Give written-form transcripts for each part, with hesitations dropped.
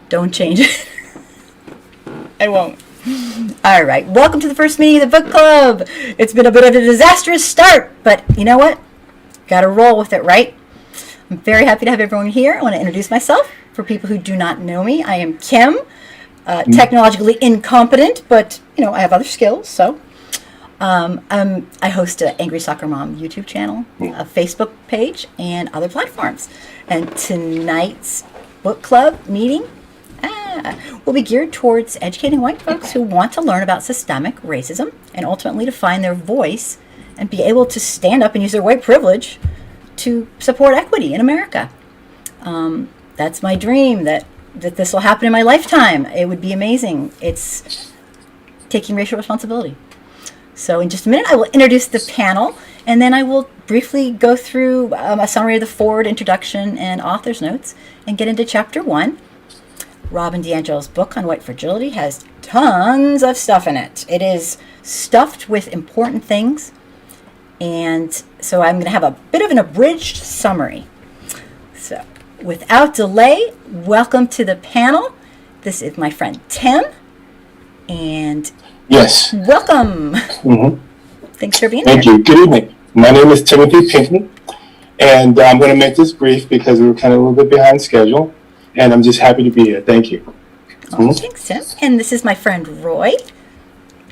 Don't change it. I won't. All right. Welcome to the first meeting of the book club. It's been a bit of a disastrous start, but you know what? Got to roll with it, right? I'm very happy to have everyone here. I want to introduce myself. For people who do not know me, I am Kim, technologically incompetent, but I have other skills. So I host an Angry Soccer Mom YouTube channel, a Facebook page, and other platforms. And tonight's book club meeting will be geared towards educating white folks who want to learn about systemic racism and ultimately to find their voice and be able to stand up and use their white privilege to support equity in America. That's my dream, that this will happen in my lifetime. It would be amazing. It's taking racial responsibility. So in just a minute, I will introduce the panel, and then I will briefly go through a summary of the forward, introduction, and author's notes, and get into Chapter 1. Robin DiAngelo's book on white fragility has tons of stuff in it. It is stuffed with important things, and so I'm going to have a bit of an abridged summary. So without delay, welcome to the panel. This is my friend Tim, and yes, welcome. Mm-hmm. Thanks for being here. Thank you. Good evening. My name is Timothy Pinckney, and I'm going to make this brief because we were kind of a little bit behind schedule, and I'm just happy to be here. Thank you. Thanks, Tim. And this is my friend Roy.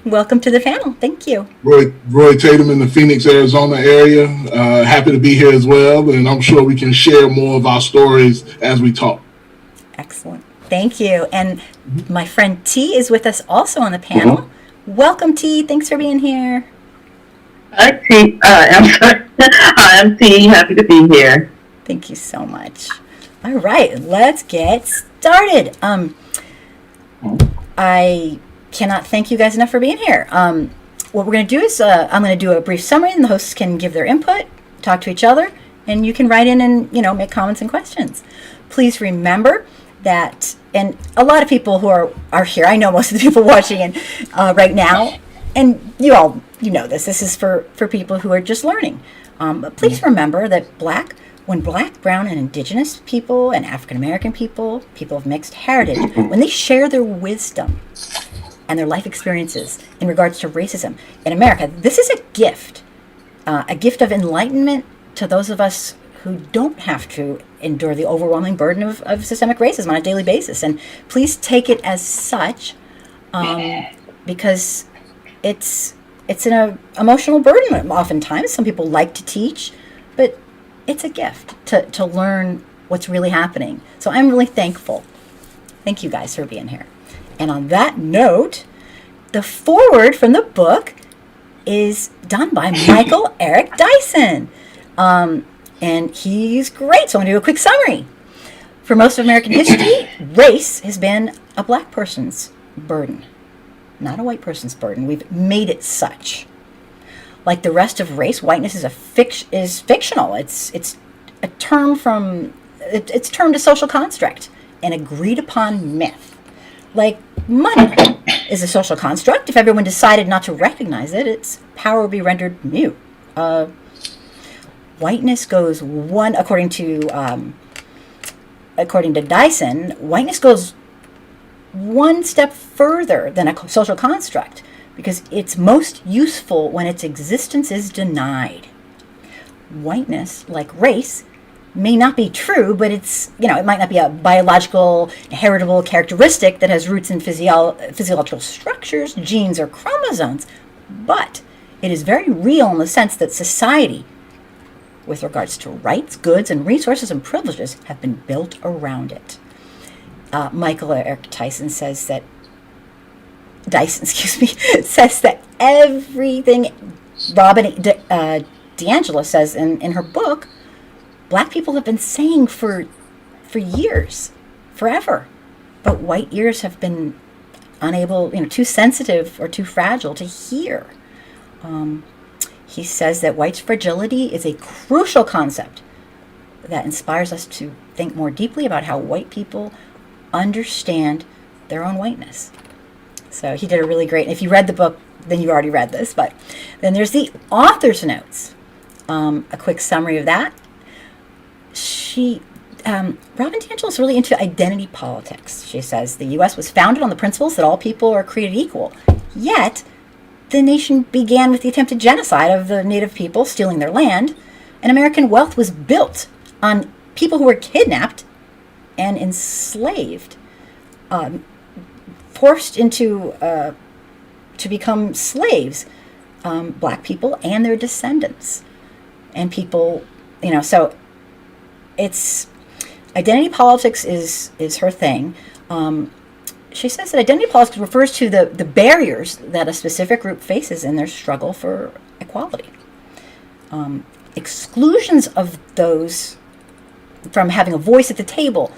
Welcome to the panel. Thank you. Roy Tatum in the Phoenix, Arizona area. Happy to be here as well, and I'm sure we can share more of our stories as we talk. Excellent. Thank you. And my friend T is with us also on the panel. Welcome, T. Thanks for being here. Hi, T. I'm sorry. Hi, I'm T. Happy to be here. Thank you so much. All right, let's get started. I cannot thank you guys enough for being here. What we're going to do is I'm going to do a brief summary, and the hosts can give their input, talk to each other, and you can write in and make comments and questions. Please remember that, and a lot of people who are here, I know most of the people watching and right now, and you know this is for people who are just learning. But please remember that when Black, Brown, and Indigenous people and African American people of mixed heritage, when they share their wisdom and their life experiences in regards to racism in America, this is a gift of enlightenment to those of us who don't have to endure the overwhelming burden of systemic racism on a daily basis. And please take it as such, because it's an emotional burden oftentimes. Some people like to teach, but it's a gift to learn what's really happening. So I'm really thankful. Thank you guys for being here. And on that note, the foreword from the book is done by Michael Eric Dyson. And he's great, so I'm going to do a quick summary. For most of American history, race has been a black person's burden, not a white person's burden. We've made it such. Like the rest of race, whiteness is fictional. It's a term it's termed a social construct, an agreed upon myth. Like money is a social construct. If everyone decided not to recognize it, its power would be rendered mute. Whiteness goes according to Dyson, whiteness goes one step further than a social construct because it's most useful when its existence is denied. Whiteness, like race, may not be true, but it might not be a biological, heritable characteristic that has roots in physiological structures, genes, or chromosomes, but it is very real in the sense that society, with regards to rights, goods, and resources and privileges, have been built around it. Michael Eric Dyson says that everything Robin DiAngelo says in her book, black people have been saying for years, forever, but white ears have been unable, too sensitive or too fragile to hear. He says that white fragility is a crucial concept that inspires us to think more deeply about how white people understand their own whiteness. So he did a really great, if you read the book, then you already read this, but then there's the author's notes. A quick summary of that. Robin DiAngelo is really into identity politics. She says the U.S. was founded on the principles that all people are created equal. Yet, the nation began with the attempted genocide of the native people, stealing their land, and American wealth was built on people who were kidnapped and enslaved, forced into to become slaves, black people and their descendants, and people, so it's identity politics is her thing. She says that identity politics refers to the barriers that a specific group faces in their struggle for equality. Exclusions of those from having a voice at the table,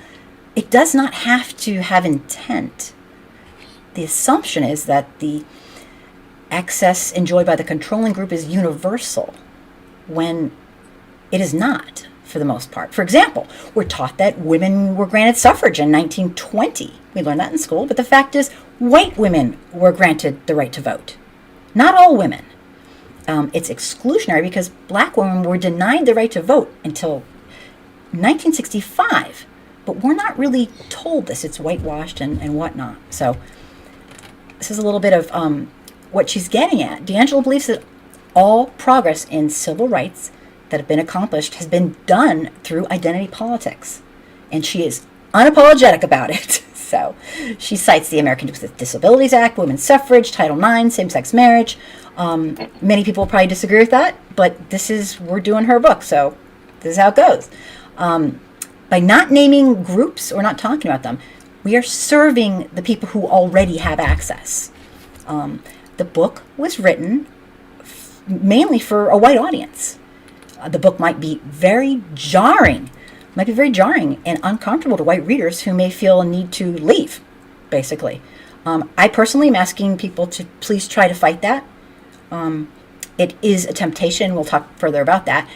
it does not have to have intent. The assumption is that the access enjoyed by the controlling group is universal, when it is not, for the most part. For example, we're taught that women were granted suffrage in 1920. We learned that in school, but the fact is, white women were granted the right to vote. Not all women. It's exclusionary because black women were denied the right to vote until 1965, but we're not really told this. It's whitewashed and whatnot. So this is a little bit of what she's getting at. DiAngelo believes that all progress in civil rights that have been accomplished has been done through identity politics, and she is unapologetic about it. So she cites the American with Disabilities Act, women's suffrage, Title IX, same-sex marriage. Many people probably disagree with that, but we're doing her book, so this is how it goes. By not naming groups or not talking about them, we are serving the people who already have access. The book was written mainly for a white audience. The book might be very jarring and uncomfortable to white readers who may feel a need to leave, basically. I personally am asking people to please try to fight that. It is a temptation. We'll talk further about that.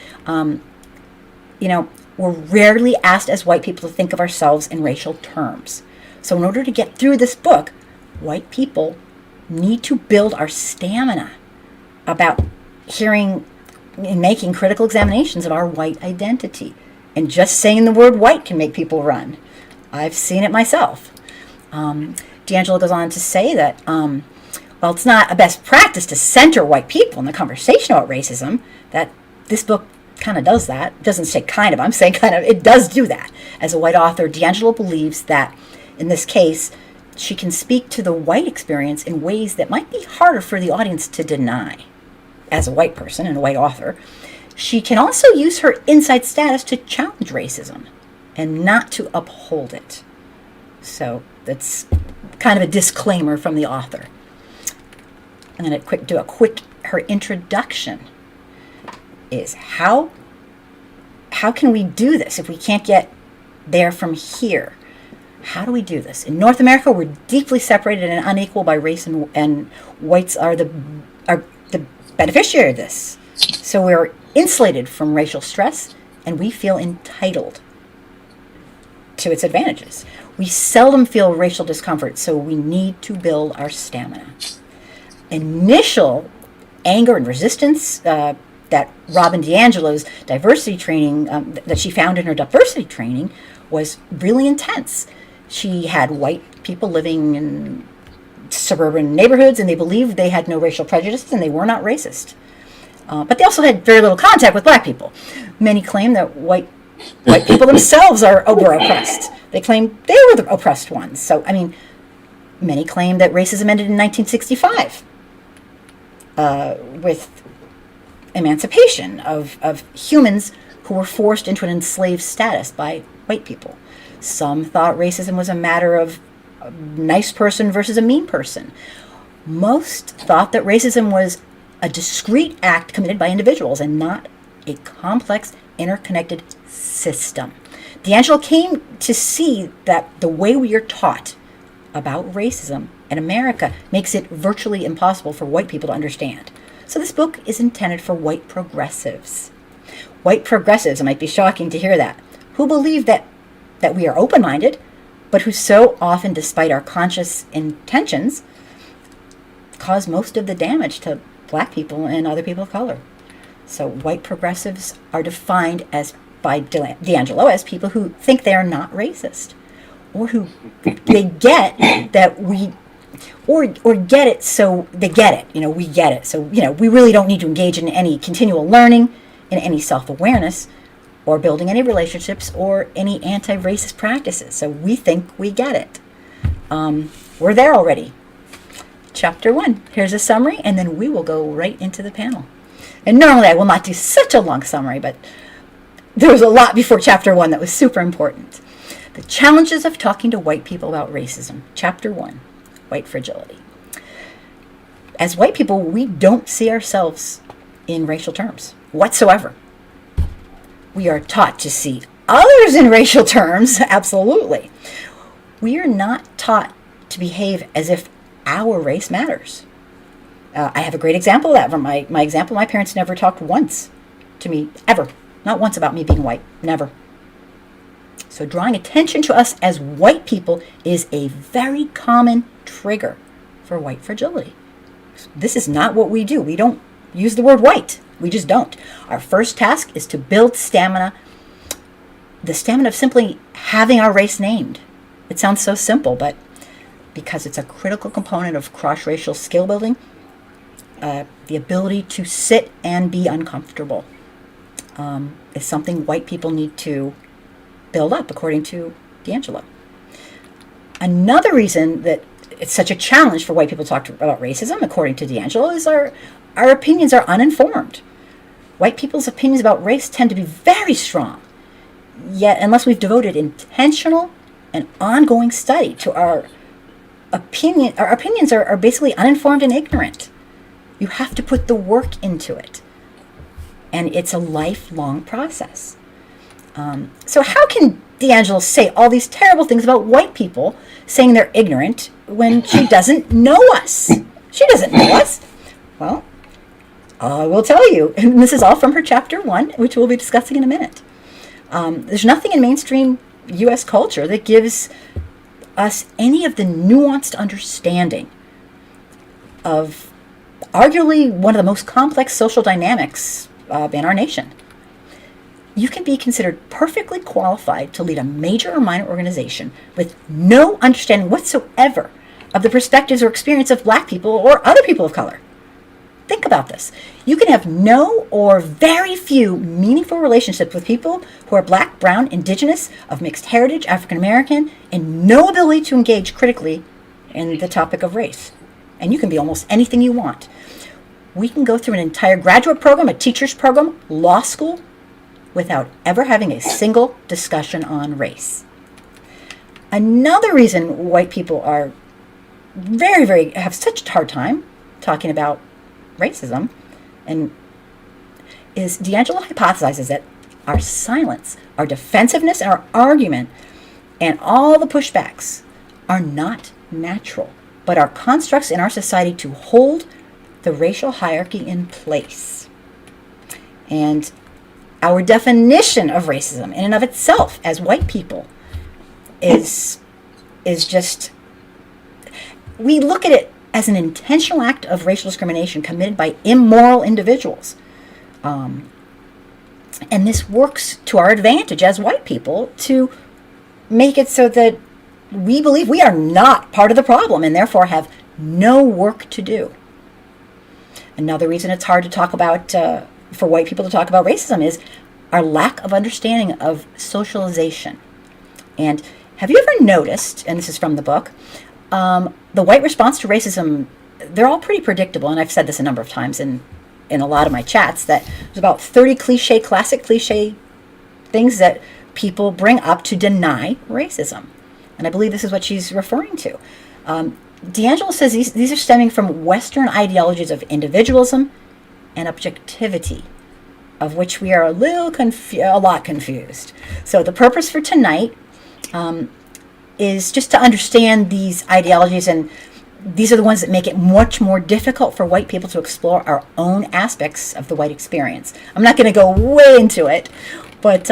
We're rarely asked as white people to think of ourselves in racial terms. So in order to get through this book, white people need to build our stamina about hearing and making critical examinations of our white identity. And just saying the word white can make people run. I've seen it myself. DiAngelo goes on to say that, while it's not a best practice to center white people in the conversation about racism, that this book kind of does that. It doesn't say kind of, I'm saying kind of, it does do that. As a white author, DiAngelo believes that, in this case, she can speak to the white experience in ways that might be harder for the audience to deny. As a white person and a white author, she can also use her inside status to challenge racism and not to uphold it. So that's kind of a disclaimer from the author. I'm going to do a quick, her introduction is how can we do this if we can't get there from here? How do we do this? In North America, we're deeply separated and unequal by race, and whites are the beneficiary of this. So we're insulated from racial stress, and we feel entitled to its advantages. We seldom feel racial discomfort, so we need to build our stamina. Initial anger and resistance that Robin DiAngelo's diversity training, that she found in her diversity training, was really intense. She had white people living in suburban neighborhoods, and they believed they had no racial prejudice and they were not racist. But they also had very little contact with black people. Many claim that white people themselves were oppressed. They claim they were the oppressed ones. So, many claim that racism ended in 1965 with emancipation of humans who were forced into an enslaved status by white people. Some thought racism was a matter of a nice person versus a mean person. Most thought that racism was a discrete act committed by individuals and not a complex, interconnected system. DiAngelo came to see that the way we are taught about racism in America makes it virtually impossible for white people to understand. So this book is intended for white progressives. White progressives, it might be shocking to hear that, who believe that we are open-minded, but who so often, despite our conscious intentions, cause most of the damage to black people and other people of color. So white progressives are defined as by DiAngelo as people who think they are not racist, or who they get that we, or get it so they get it. We get it. So, we really don't need to engage in any continual learning, in any self-awareness, or building any relationships, or any anti-racist practices. So we think we get it. We're there already. Chapter 1. Here's a summary, and then we will go right into the panel. And normally I will not do such a long summary, but there was a lot before Chapter 1 that was super important. The challenges of talking to white people about racism. Chapter 1. White fragility. As white people, we don't see ourselves in racial terms whatsoever. We are taught to see others in racial terms, absolutely. We are not taught to behave as if our race matters. I have a great example of that from my example. My parents never talked once to me, ever. Not once about me being white, never. So drawing attention to us as white people is a very common trigger for white fragility. This is not what we do. We don't use the word white. We just don't. Our first task is to build stamina, the stamina of simply having our race named. It sounds so simple, but because it's a critical component of cross-racial skill building, the ability to sit and be uncomfortable is something white people need to build up, according to DiAngelo. Another reason that it's such a challenge for white people to talk about racism, according to DiAngelo, is our opinions are uninformed. White people's opinions about race tend to be very strong. Yet, unless we've devoted intentional and ongoing study to our opinions are basically uninformed and ignorant. You have to put the work into it. And it's a lifelong process. So how can DiAngelo say all these terrible things about white people, saying they're ignorant, when she doesn't know us? She doesn't know us. Well, I will tell you, and this is all from her chapter 1, which we'll be discussing in a minute. There's nothing in mainstream U.S. culture that gives us any of the nuanced understanding of arguably one of the most complex social dynamics in our nation. You can be considered perfectly qualified to lead a major or minor organization with no understanding whatsoever of the perspectives or experience of black people or other people of color. Think about this. You can have no or very few meaningful relationships with people who are black, brown, indigenous, of mixed heritage, African American, and no ability to engage critically in the topic of race. And you can be almost anything you want. We can go through an entire graduate program, a teacher's program, law school, without ever having a single discussion on race. Another reason white people are have such a hard time talking about racism and is DiAngelo hypothesizes that our silence, our defensiveness, and our argument, and all the pushbacks are not natural, but are constructs in our society to hold the racial hierarchy in place. And our definition of racism in and of itself as white people is just, we look at it as an intentional act of racial discrimination committed by immoral individuals. And this works to our advantage as white people to make it so that we believe we are not part of the problem and therefore have no work to do. Another reason it's hard to talk about, for white people to talk about racism, is our lack of understanding of socialization. And have you ever noticed, and this is from the book, the white response to racism, they're all pretty predictable, and I've said this a number of times in a lot of my chats, that there's about 30 classic cliche things that people bring up to deny racism. And I believe this is what she's referring to. DiAngelo says these are stemming from Western ideologies of individualism and objectivity, of which we are a lot confused. So the purpose for tonight is just to understand these ideologies, and these are the ones that make it much more difficult for white people to explore our own aspects of the white experience. I'm not going to go way into it, but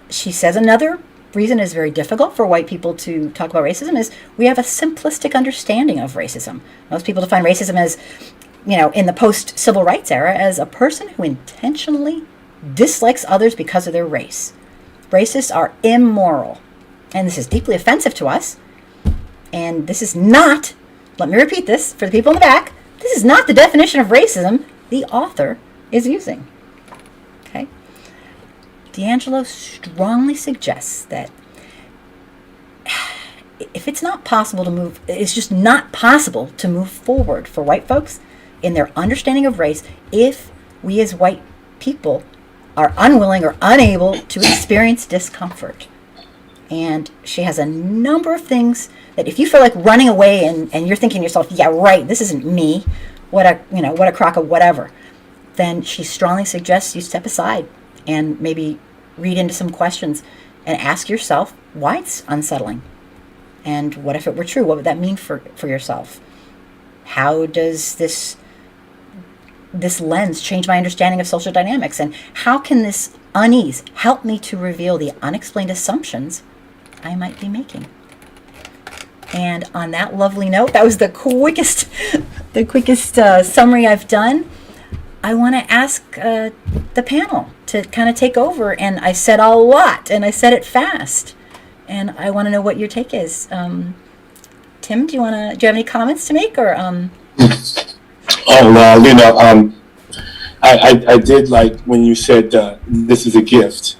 she says another reason it's very difficult for white people to talk about racism is we have a simplistic understanding of racism. Most people define racism as, in the post-civil rights era, as a person who intentionally dislikes others because of their race. Racists are immoral. And this is deeply offensive to us. And this is not, let me repeat this for the people in the back, this is not the definition of racism the author is using. Okay? DiAngelo strongly suggests that if it's not possible to move, it's just not possible to move forward for white folks in their understanding of race if we as white people are unwilling or unable to experience discomfort. And she has a number of things that if you feel like running away and you're thinking to yourself, yeah, right, this isn't me, what a crock of whatever, then she strongly suggests you step aside and maybe read into some questions and ask yourself why it's unsettling. And what if it were true? What would that mean for yourself? How does this lens change my understanding of social dynamics? And how can this unease help me to reveal the unexplained assumptions I might be making? And on that lovely note, that was the quickest summary I've done. I want to ask the panel to kind of take over. And I said a lot, and I said it fast. And I want to know what your take is. Tim, do you have any comments to make, or? Oh well, I did like when you said this is a gift.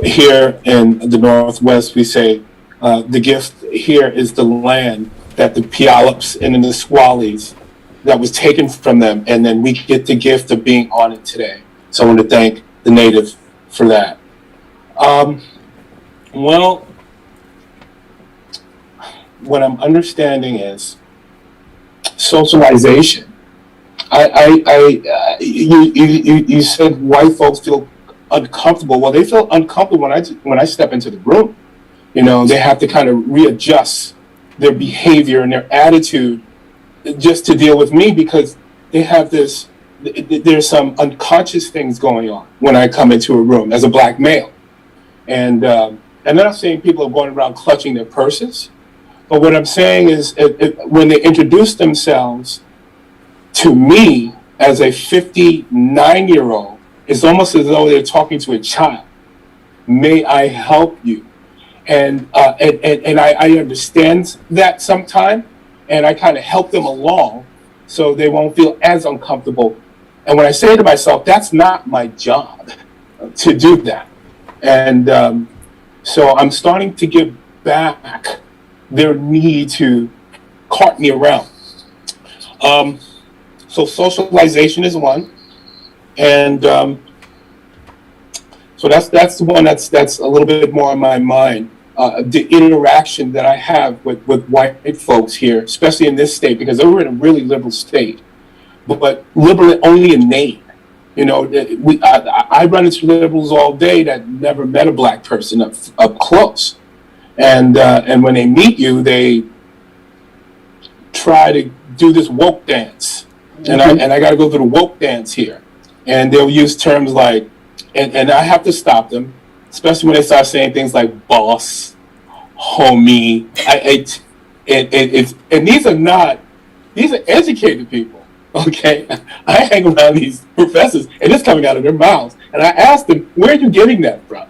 Here in the Northwest, we say the gift here is the land that the Puyallups and the Nisquallies that was taken from them, and then we get the gift of being on it today. So I want to thank the natives for that. Well, what I'm understanding is socialization. You said white folks feel uncomfortable. Well, they feel uncomfortable when I step into the room. They have to kind of readjust their behavior and their attitude just to deal with me, because they have there's some unconscious things going on when I come into a room as a black male. And I'm not saying people are going around clutching their purses, but what I'm saying is when they introduce themselves to me as a 59-year-old, it's almost as though they're talking to a child. May I help you? And I understand that sometimes, and I kind of help them along so they won't feel as uncomfortable. And when I say to myself, that's not my job to do that. And so I'm starting to give back their need to cart me around. So socialization is one, and so that's the one that's a little bit more on my mind. The interaction that I have with white folks here, especially in this state, because we're in a really liberal state, but liberal only in name. I run into liberals all day that never met a black person up close. And when they meet you, they try to do this woke dance, and I got to go through the woke dance here, and they'll use terms like, and I have to stop them, especially when they start saying things like boss, homie. And these are educated people, okay? I hang around these professors, and it's coming out of their mouths, and I ask them, where are you getting that from?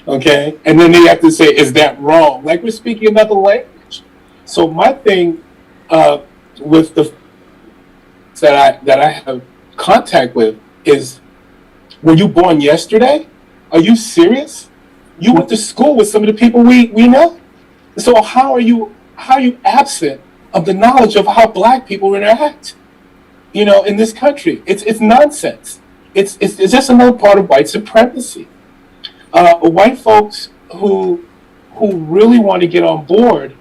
Okay, and then they have to say, is that wrong? Like we're speaking another language. So my thing with the that I have contact with is, were you born yesterday? Are you serious? You went to school with some of the people we know. So how are you absent of the knowledge of how black people interact? In this country, it's nonsense. It's just another part of white supremacy. White folks who really want to get on board,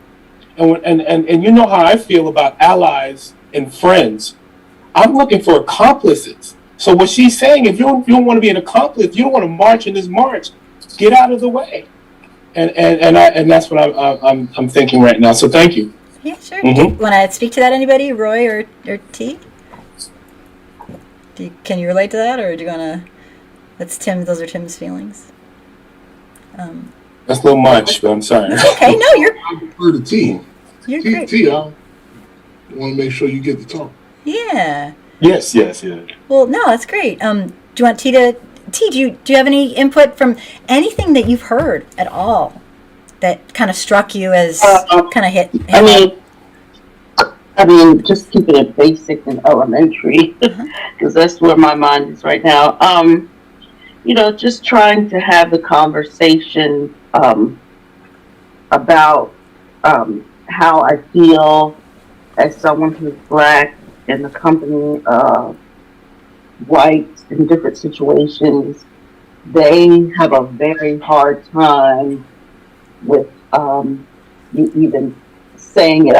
and you know how I feel about allies and friends. I'm looking for accomplices. So what she's saying, if you don't want to be an accomplice, you don't want to march in this march, get out of the way. And that's what I'm thinking right now. So thank you. Yeah, sure. Mm-hmm. Want to speak to that, anybody? Roy or T? Can you relate to that, or do you want to? That's Tim. Those are Tim's feelings. That's a little much, but I'm sorry. Okay, no, you're. I prefer the T. You're great. T, I want to make sure you get to talk. Yeah. Yes. Well, no, that's great. Do you want T to T, do you have any input from anything that you've heard at all that kind of struck you as kind of hit home? I mean, just keeping it basic and elementary, because that's where my mind is right now. Just trying to have the conversation about how I feel as someone who's Black in the company of whites in different situations. They have a very hard time with you even saying it.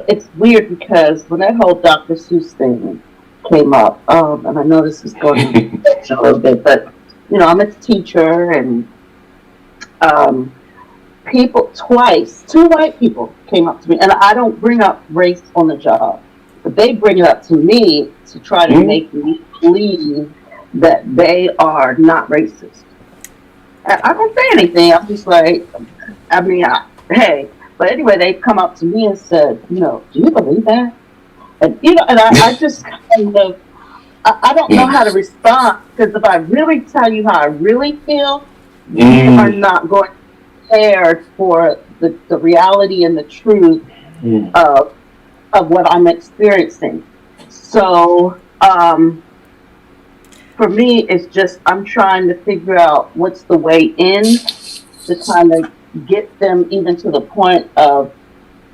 It's weird because when that whole Dr. Seuss thing came up, and I know this is going a little bit, but I'm a teacher, and two white people came up to me, and I don't bring up race on the job, but they bring it up to me to try to make me believe that they are not racist. And I don't say anything. I'm just like, hey. But anyway, they come up to me and said, do you believe that? And I just kind of, I don't know how to respond, because if I really tell you how I really feel, you are not going to be prepared for the reality and the truth of what I'm experiencing. So for me, it's just I'm trying to figure out what's the way in to kind of get them even to the point of,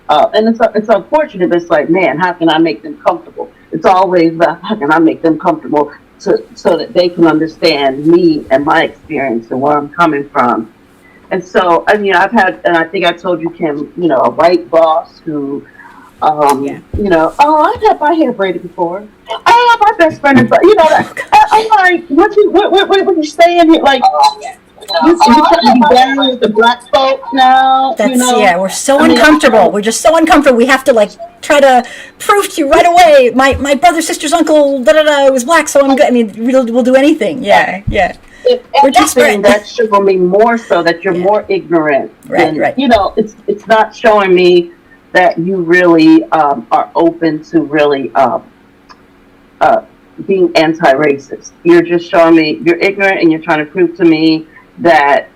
and it's unfortunate, but it's like, man, how can I make them comfortable? It's always about how can I make them comfortable so that they can understand me and my experience and where I'm coming from. And so, I've had, and I think I told you, Kim, a white boss who, I've had my hair braided before. My best friend is, I'm like, what you saying here? Like, you trying to be down with the Black folk now? We're so uncomfortable. We're just so uncomfortable. We have to try to prove to you right away. My brother, sister's uncle, was Black, so I'm good. We'll do anything. Yeah. We're desperate. That's showing me more so that you're more ignorant. Right. It's not showing me that you really are open to really being anti-racist. You're just showing me you're ignorant, and you're trying to prove to me that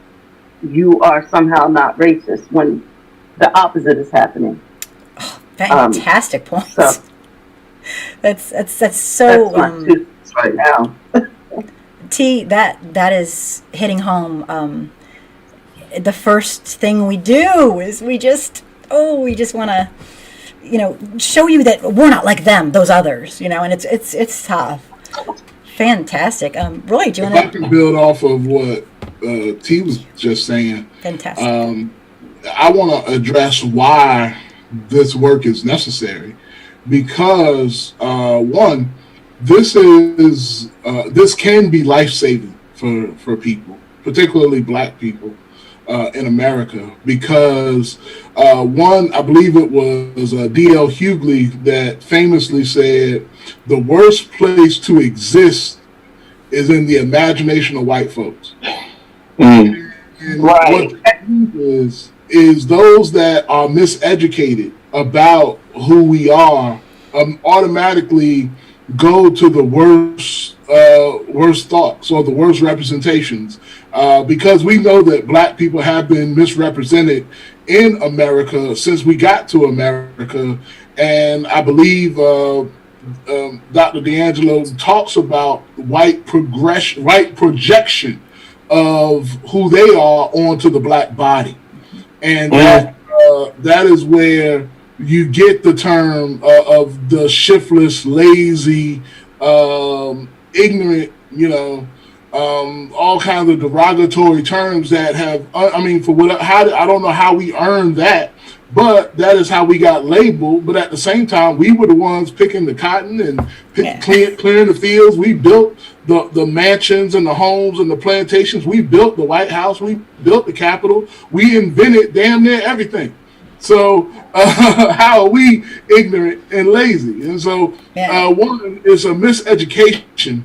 you are somehow not racist when the opposite is happening. Oh, fantastic points. So, that's that's so my two cents right now. T, that is hitting home. The first thing we do is we just want to show you that we're not like them, those others, and it's tough. Fantastic. Roy, do you want to? I can build off of what T was just saying. Fantastic. I want to address why this work is necessary, because one, this can be life-saving for people, particularly Black people in America, because one, I believe it was D.L. Hughley that famously said, the worst place to exist is in the imagination of white folks. And right. What that means is those that are miseducated about who we are automatically go to the worst thoughts or the worst representations, because we know that Black people have been misrepresented in America since we got to America. And I believe Dr. DiAngelo talks about white projection of who they are onto the Black body. And that is where you get the term of the shiftless, lazy, ignorant, all kinds of derogatory terms that have, I don't know how we earned that, but that is how we got labeled. But at the same time, we were the ones picking the cotton and clearing the fields. We built the mansions and the homes and the plantations. We built the White House. We built the Capitol. We invented damn near everything. So how are we ignorant and lazy? And so one is a miseducation,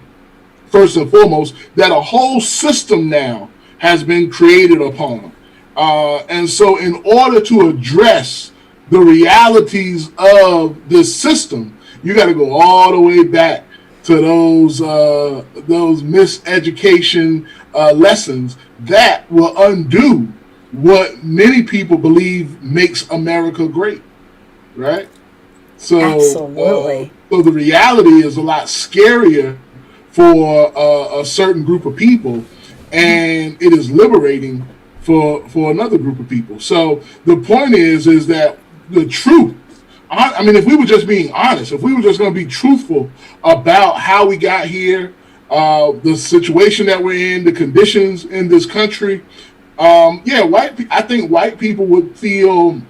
first and foremost, that a whole system now has been created upon. And so in order to address the realities of this system, you got to go all the way back to those miseducation lessons that will undo what many people believe makes America great, right? So, Absolutely. So the reality is a lot scarier for a certain group of people, and it is liberating for another group of people. So the point is that the truth. I mean, if we were just being honest, if we were just going to be truthful about how we got here, the situation that we're in, the conditions in this country, I think white people would feel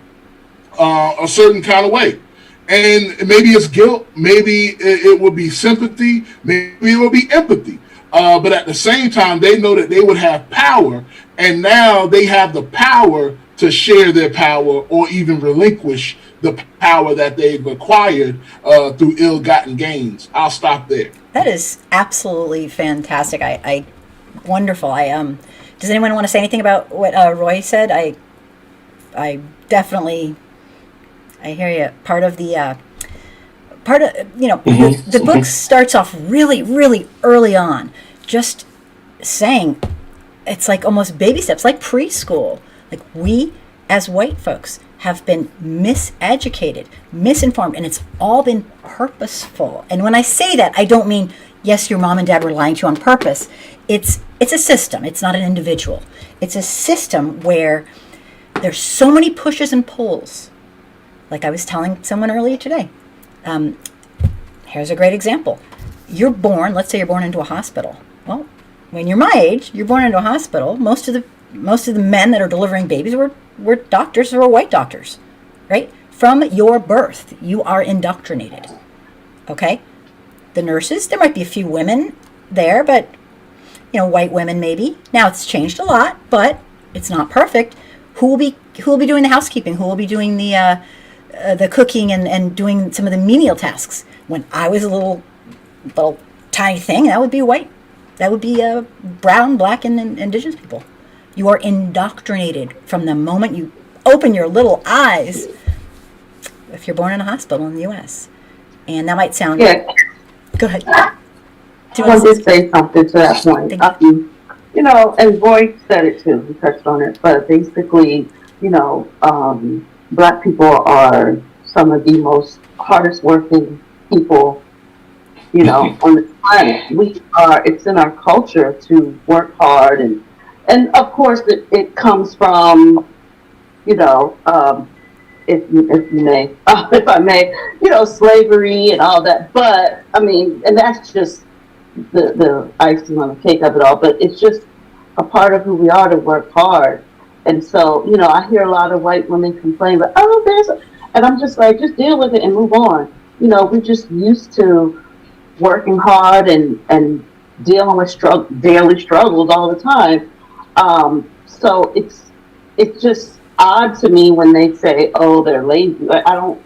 a certain kind of way. And maybe it's guilt, maybe it would be sympathy, maybe it would be empathy. But at the same time, they know that they would have power, and now they have the power to share their power or even relinquish the power that they've acquired through ill-gotten gains. I'll stop there. That is absolutely fantastic. I wonderful. Does anyone want to say anything about what Roy said? I definitely, I hear you. Part of the the book starts off really, really early on, just saying it's like almost baby steps, like preschool. Like we as white folks have been miseducated, misinformed, and it's all been purposeful. And when I say that, I don't mean, yes, your mom and dad were lying to you on purpose. It's a system. It's not an individual. It's a system where there's so many pushes and pulls. Like I was telling someone earlier today. Here's a great example. You're born, let's say you're born into a hospital. Well, when you're my age, you're born into a hospital. Most of the men that are delivering babies were doctors or white doctors, right? From your birth, you are indoctrinated. Okay? The nurses, there might be a few women there, but white women maybe. Now it's changed a lot, but it's not perfect. Who will be doing the housekeeping? Who will be doing the cooking and doing some of the menial tasks? When I was a little tiny thing, that would be white. That would be brown, black, and indigenous people. You are indoctrinated from the moment you open your little eyes if you're born in a hospital in the U.S. And that might sound... Yeah. Go ahead. I want to say something to that point. And Roy said it too. He touched on it. But basically, Black people are some of the most hardest working people, on the planet. It's in our culture to work hard, and of course it comes from, if I may, slavery and all that. But I mean, and that's just the icing on the cake of it all. But it's just a part of who we are to work hard. And so, I hear a lot of white women complain, but and I'm just like, just deal with it and move on. We're just used to working hard and dealing with daily struggles all the time. So it's just odd to me when they say, "Oh, they're lazy." I don't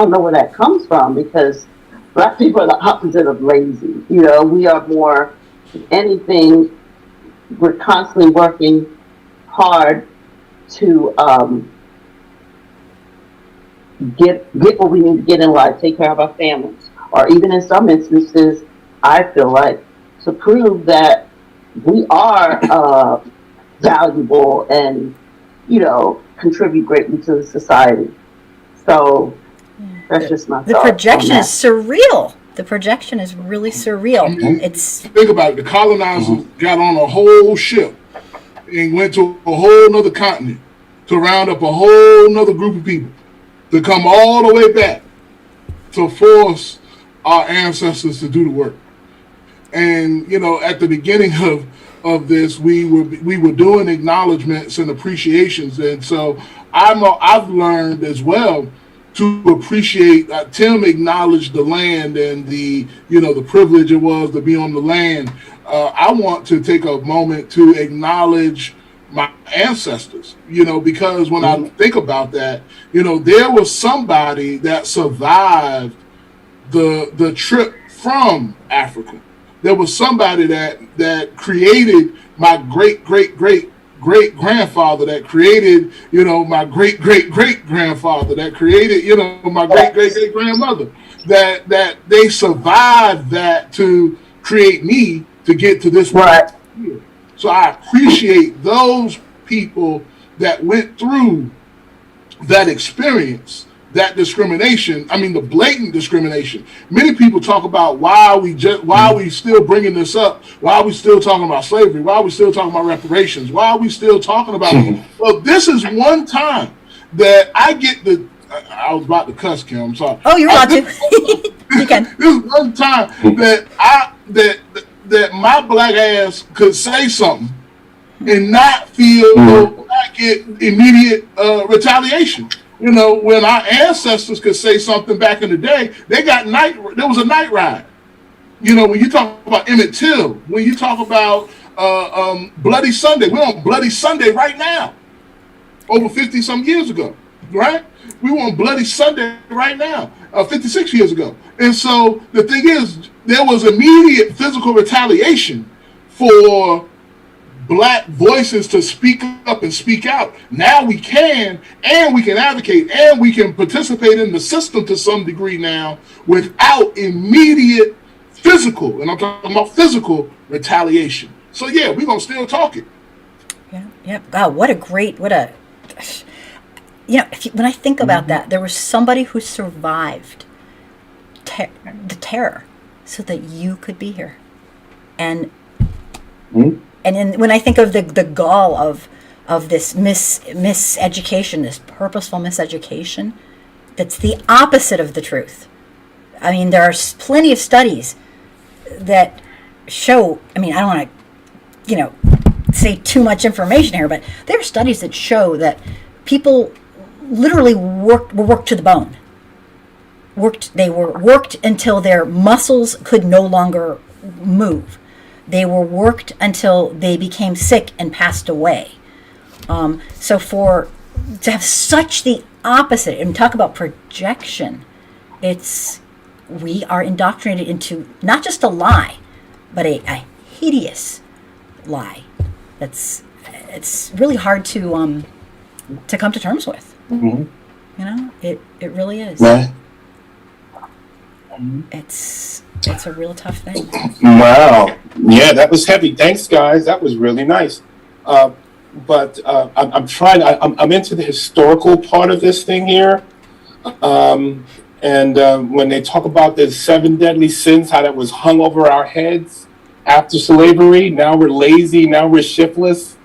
know where that comes from, because Black people are the opposite of lazy. We are more, if anything, we're constantly working hard to get what we need to get in life, take care of our families, or even in some instances, I feel like, to prove that we are valuable and contribute greatly to the society. So that's just my the thought. projection is surreal. The projection is really surreal. It's Think about it. The colonizers got on a whole ship and went to a whole nother continent to round up a whole nother group of people to come all the way back to force our ancestors to do the work. And at the beginning of this, we were doing acknowledgments and appreciations, and so I've learned as well to appreciate. Tim acknowledged the land and the privilege it was to be on the land. I want to take a moment to acknowledge my ancestors, because when I think about that, there was somebody that survived the trip from Africa. There was somebody that created my great great grandfather that created, my great great great grandfather that created, my great great great grandmother, that they survived that to create me to get to this Right. point. So I appreciate those people that went through that experience, that discrimination. I mean, the blatant discrimination. Many people talk about why are we still bringing this up? Why are we still talking about slavery? Why are we still talking about reparations? Why are we still talking about it? Well, this is one time that I get the. I was about to cuss, Kim. I'm sorry. Oh, you're allowed to. You can. This is one time that that my black ass could say something and not feel not get immediate retaliation. When our ancestors could say something back in the day, there was a night ride. When you talk about Emmett Till, when you talk about Bloody Sunday, we're on Bloody Sunday right now, over 50 some years ago, right? We were on Bloody Sunday right now, 56 years ago. And so the thing is, there was immediate physical retaliation for black voices to speak up and speak out. Now we can advocate, and we can participate in the system to some degree now without immediate physical, and I'm talking about physical retaliation. So yeah, we're gonna still talk it. Yeah. Wow, when I think about that, there was somebody who survived the terror so that you could be here. And when I think of the gall of this miseducation, this purposeful miseducation, that's the opposite of the truth. I mean, there are plenty of studies that show, I don't want to, say too much information here, but there are studies that show that people literally were worked to the bone. They were worked until their muscles could no longer move. They were worked until they became sick and passed away. So to have such the opposite, and talk about projection, we are indoctrinated into not just a lie, but a hideous lie. It's really hard to come to terms with. It really is. Right. It's a real tough thing. Wow. Yeah, that was heavy. Thanks, guys. That was really nice. But I'm into the historical part of this thing here. And when they talk about the 7 deadly sins, how that was hung over our heads after slavery, now we're lazy, now we're shiftless.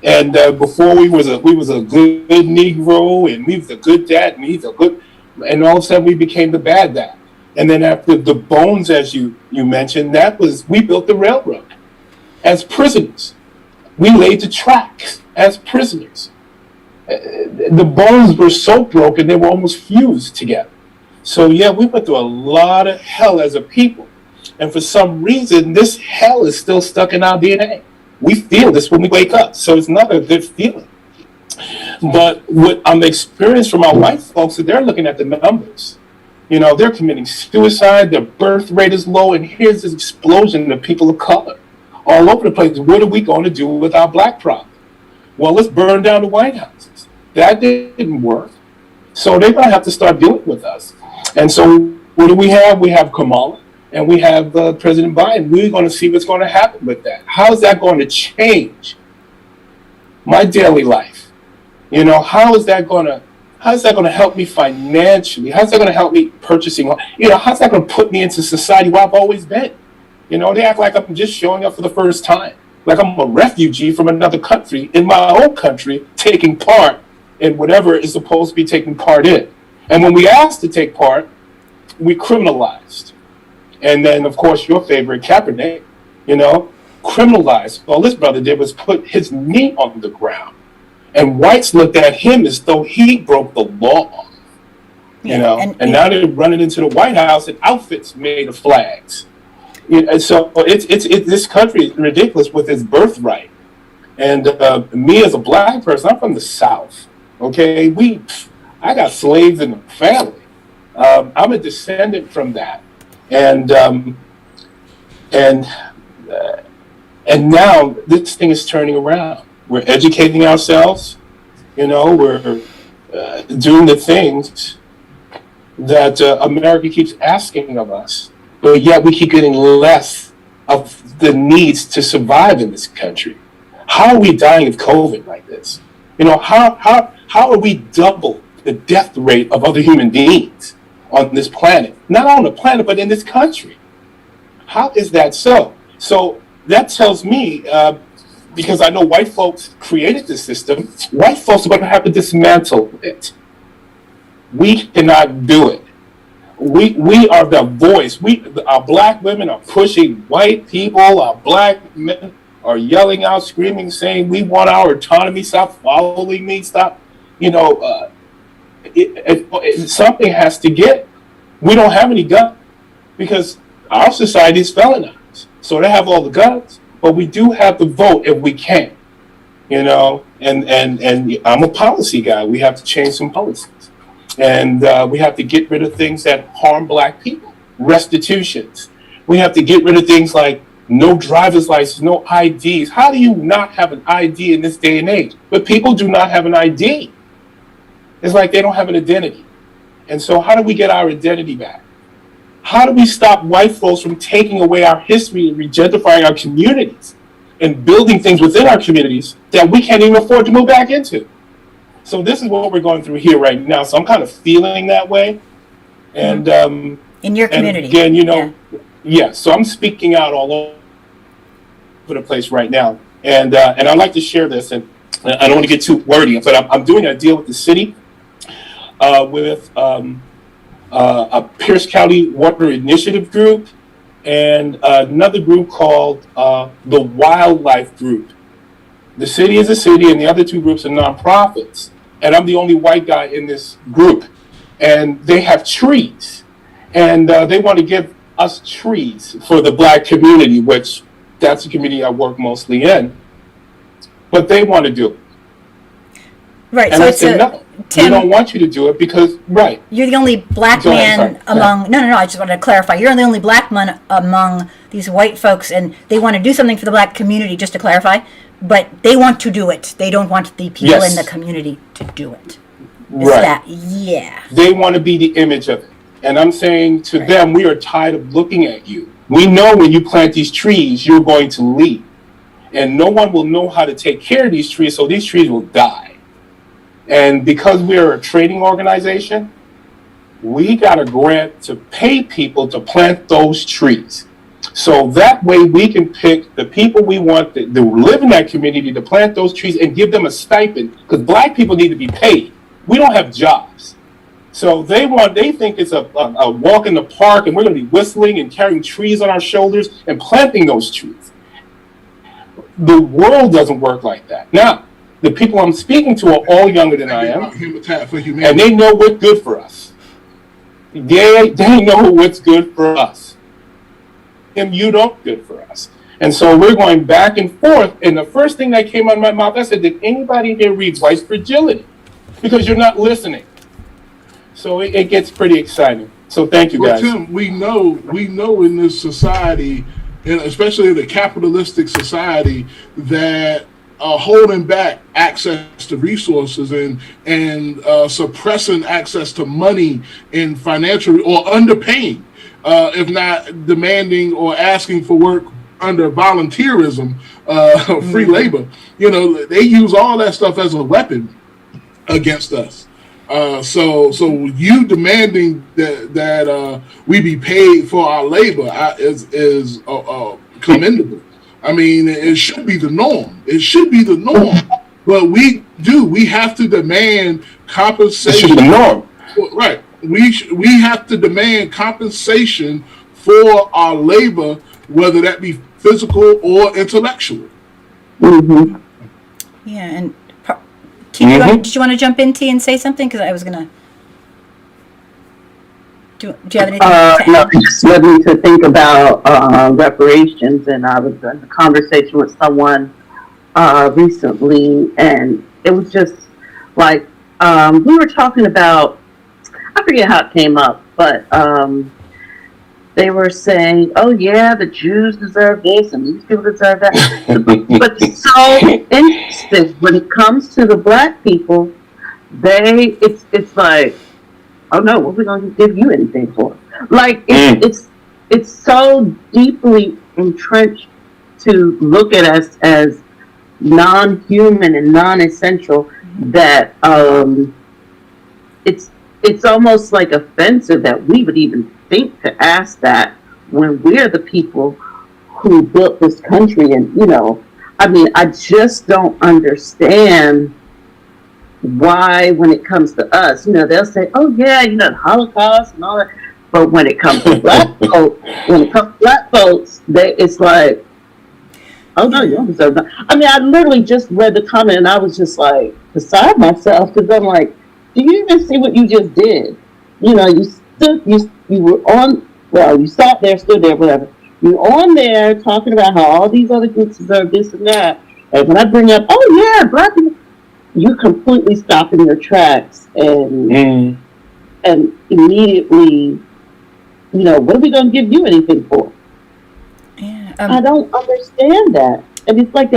And before we was a good Negro, and we was a good dad, and all of a sudden we became the bad dad. And then after the bones, as you mentioned, we built the railroad as prisoners. We laid the tracks as prisoners. The bones were so broken, they were almost fused together. So yeah, we went through a lot of hell as a people. And for some reason, this hell is still stuck in our DNA. We feel this when we wake up. So it's not a good feeling. But what I'm experiencing from our white folks is they're looking at the numbers. They're committing suicide, their birth rate is low, and here's this explosion of people of color all over the place. What are we going to do with our black problem? Well, let's burn down the White Houses. That didn't work. So they're going to have to start dealing with us. And so what do we have? We have Kamala, and we have President Biden. We're going to see what's going to happen with that. How is that going to change my daily life? How is that going to help me financially? How's that going to help me purchasing? How's that going to put me into society where I've always been? They act like I'm just showing up for the first time, like I'm a refugee from another country in my own country, taking part in whatever is supposed to be taking part in. And when we asked to take part, we criminalized. And then, of course, your favorite, Kaepernick, criminalized. All this brother did was put his knee on the ground. And whites looked at him as though he broke the law, and now they're running into the White House in outfits made of flags. And so this country is ridiculous with its birthright. And me as a black person, I'm from the South. Okay, I got slaves in the family. I'm a descendant from that, and now this thing is turning around. We're educating ourselves. We're doing the things that America keeps asking of us, but yet we keep getting less of the needs to survive in this country. How are we dying of COVID like this? How are we double the death rate of other human beings on this planet? Not on the planet, but in this country. How is that so? So that tells me, because I know white folks created this system, white folks are going to have to dismantle it. We cannot do it. We are the voice. Our black women are pushing white people. Our black men are yelling out, screaming, saying, "We want our autonomy. Stop following me. Stop." Something has to give. We don't have any guns because our society is felonized. So they have all the guns, but we do have the vote if we can. And I'm a policy guy. We have to change some policies. And we have to get rid of things that harm black people. Restitutions. We have to get rid of things like no driver's license, no IDs. How do you not have an ID in this day and age? But people do not have an ID. It's like they don't have an identity. And so how do we get our identity back? How do we stop white folks from taking away our history and regentrifying our communities and building things within our communities that we can't even afford to move back into? So this is what we're going through here right now. So I'm kind of feeling that way. And in your community. And again, so I'm speaking out all over the place right now. And I'd like to share this. And I don't want to get too wordy, but I'm doing a deal with the city with a Pierce County Water Initiative group and another group called the Wildlife Group. The city is a city, and the other two groups are nonprofits. And I'm the only white guy in this group. And they have trees. And they want to give us trees for the black community, which that's the community I work mostly in. But they want to do it. Right. And so I it's said, no, Tim, we don't want you to do it because, right. You're the only black man among... No, I just wanted to clarify. You're the only black man among these white folks, and they want to do something for the black community, just to clarify. But they want to do it. They don't want the people in the community to do it. Right. Yeah. They want to be the image of it. And I'm saying to them, we are tired of looking at you. We know when you plant these trees, you're going to leave. And no one will know how to take care of these trees, so these trees will die. And because we're a trading organization, we got a grant to pay people to plant those trees. So that way we can pick the people we want that live in that community to plant those trees and give them a stipend, because black people need to be paid. We don't have jobs. So they think it's a walk in the park and we're going to be whistling and carrying trees on our shoulders and planting those trees. The world doesn't work like that. Now, the people I'm speaking to are all younger than I am, and they know what's good for us. They know what's good for us. And you don't good for us. And so we're going back and forth. And the first thing that came out of my mouth, I said, did anybody here read White Fragility? Because you're not listening. So it gets pretty exciting. So thank you, guys. Well, Tim, we know in this society, and especially in a capitalistic society, that holding back access to resources and suppressing access to money and financial, or underpaying, if not demanding or asking for work under volunteerism, free labor, they use all that stuff as a weapon against us. So you demanding that we be paid for our labor is commendable. I mean, it should be the norm. But we have to demand compensation. It should be the norm. Right. We have to demand compensation for our labor, whether that be physical or intellectual. Mm-hmm. Yeah, and did you want to jump in, T, and say something? Because I was going to... Do you have anything to add? No, it just led me to think about reparations, and I was in a conversation with someone recently, and it was just like, we were talking about, I forget how it came up, but they were saying, oh yeah, the Jews deserve this and these people deserve that. But so interesting when it comes to the black people, it's like, oh no, what are we going to give you anything for? Like it's so deeply entrenched to look at us as non-human and non-essential that it's almost like offensive that we would even think to ask that when we're the people who built this country. And I mean, I just don't understand why when it comes to us, they'll say, oh yeah, the Holocaust and all that. But when it comes to black folks, it's like, oh no, you don't deserve that. I mean, I literally just read the comment and I was just like beside myself because I'm like, do you even see what you just did? You were on, well, you sat there, stood there, whatever. You're on there talking about how all these other groups deserve this and that. And when I bring up, oh yeah, black people, you completely stop in your tracks and immediately, what are we going to give you anything for? Yeah, I don't understand that. And it's like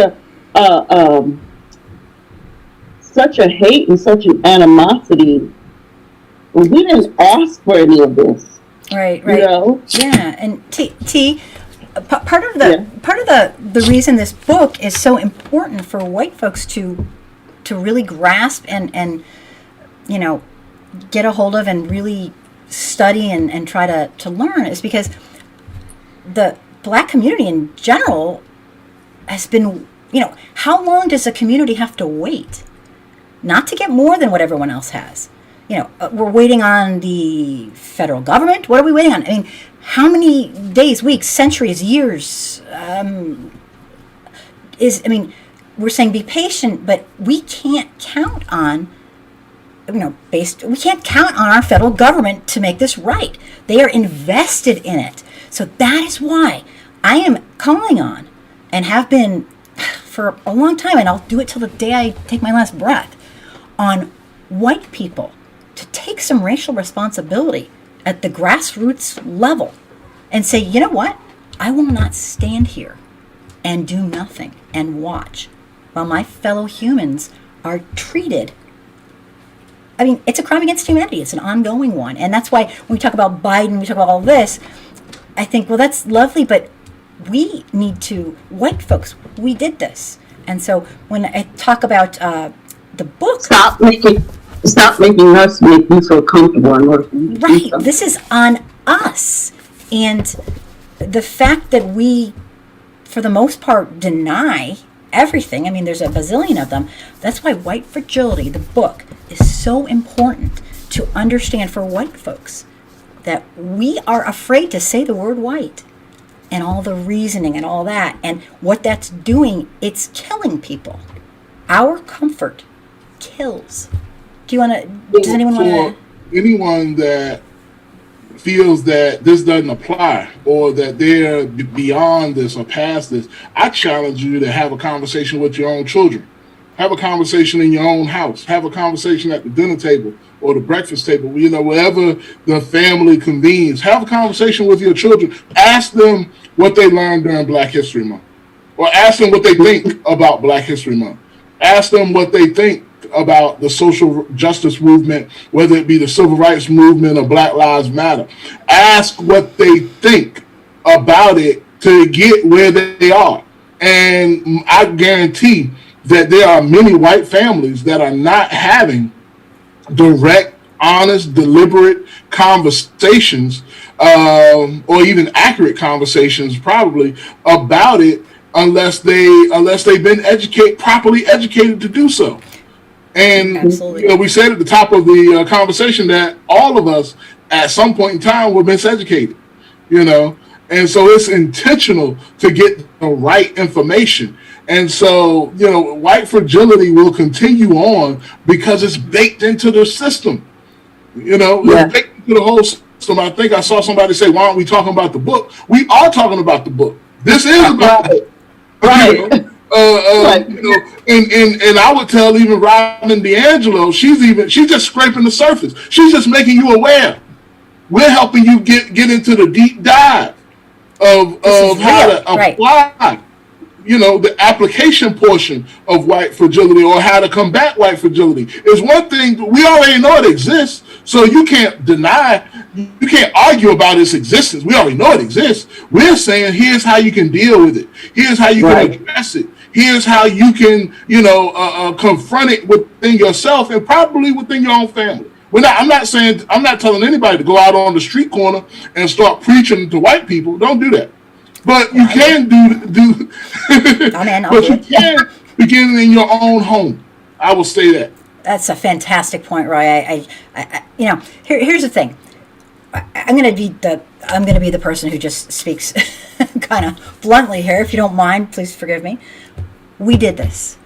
such a hate and such an animosity. We didn't ask for any of this. Right. Yeah, and part of the reason this book is so important for white folks to really grasp and get a hold of and really study and try to learn is because the black community in general has been, how long does a community have to wait? Not to get more than what everyone else has. We're waiting on the federal government. What are we waiting on? I mean, how many days, weeks, centuries, years we're saying be patient, but we can't count on, we can't count on our federal government to make this right. They are invested in it. So that is why I am calling on, and have been for a long time, and I'll do it till the day I take my last breath, on white people to take some racial responsibility at the grassroots level and say, you know what? I will not stand here and do nothing and watch while my fellow humans are treated. I mean, it's a crime against humanity. It's an ongoing one. And that's why when we talk about Biden, we talk about all this, I think, well, that's lovely, but we need to, white folks, we did this. And so when I talk about the book... Stop making us make you feel comfortable in order for you to right, this is on us. And the fact that we, for the most part, deny everything. I mean, there's a bazillion of them. That's why White Fragility, the book, is so important to understand for white folks, that we are afraid to say the word white and all the reasoning and all that. And what that's doing, it's killing people. Our comfort kills. Does anyone want to? Anyone that feels that this doesn't apply or that they're beyond this or past this, I challenge you to have a conversation with your own children. Have a conversation in your own house. Have a conversation at the dinner table or the breakfast table, wherever the family convenes. Have a conversation with your children. Ask them what they learned during Black History Month, or ask them what they think about Black History Month. Ask them what they think about the social justice movement, whether it be the civil rights movement or Black Lives Matter. Ask what they think about it to get where they are. And I guarantee that there are many white families that are not having direct, honest, deliberate conversations, or even accurate conversations probably about it, unless they've been properly educated to do so. And we said at the top of the conversation that all of us at some point in time were miseducated, and so it's intentional to get the right information. And so, white fragility will continue on because it's baked into the system. It's baked into the whole system. I think I saw somebody say, why aren't we talking about the book? We are talking about the book. This is about it. Right. And I would tell even Robin DiAngelo, she's just scraping the surface. She's just making you aware. We're helping you get into the deep dive of how to apply. the application portion of white fragility, or how to combat white fragility, is one thing. We already know it exists, so you can't argue about its existence. We already know it exists. We're saying, here's how you can deal with it. Here's how you can address it. Here's how you can, confront it within yourself and probably within your own family. I'm not telling anybody to go out on the street corner and start preaching to white people. Don't do that. But you can do but you can begin in your own home. I will say that. That's a fantastic point, Roy. Here's the thing. I'm going to be the person who just speaks kind of bluntly here. If you don't mind, please forgive me. We did this.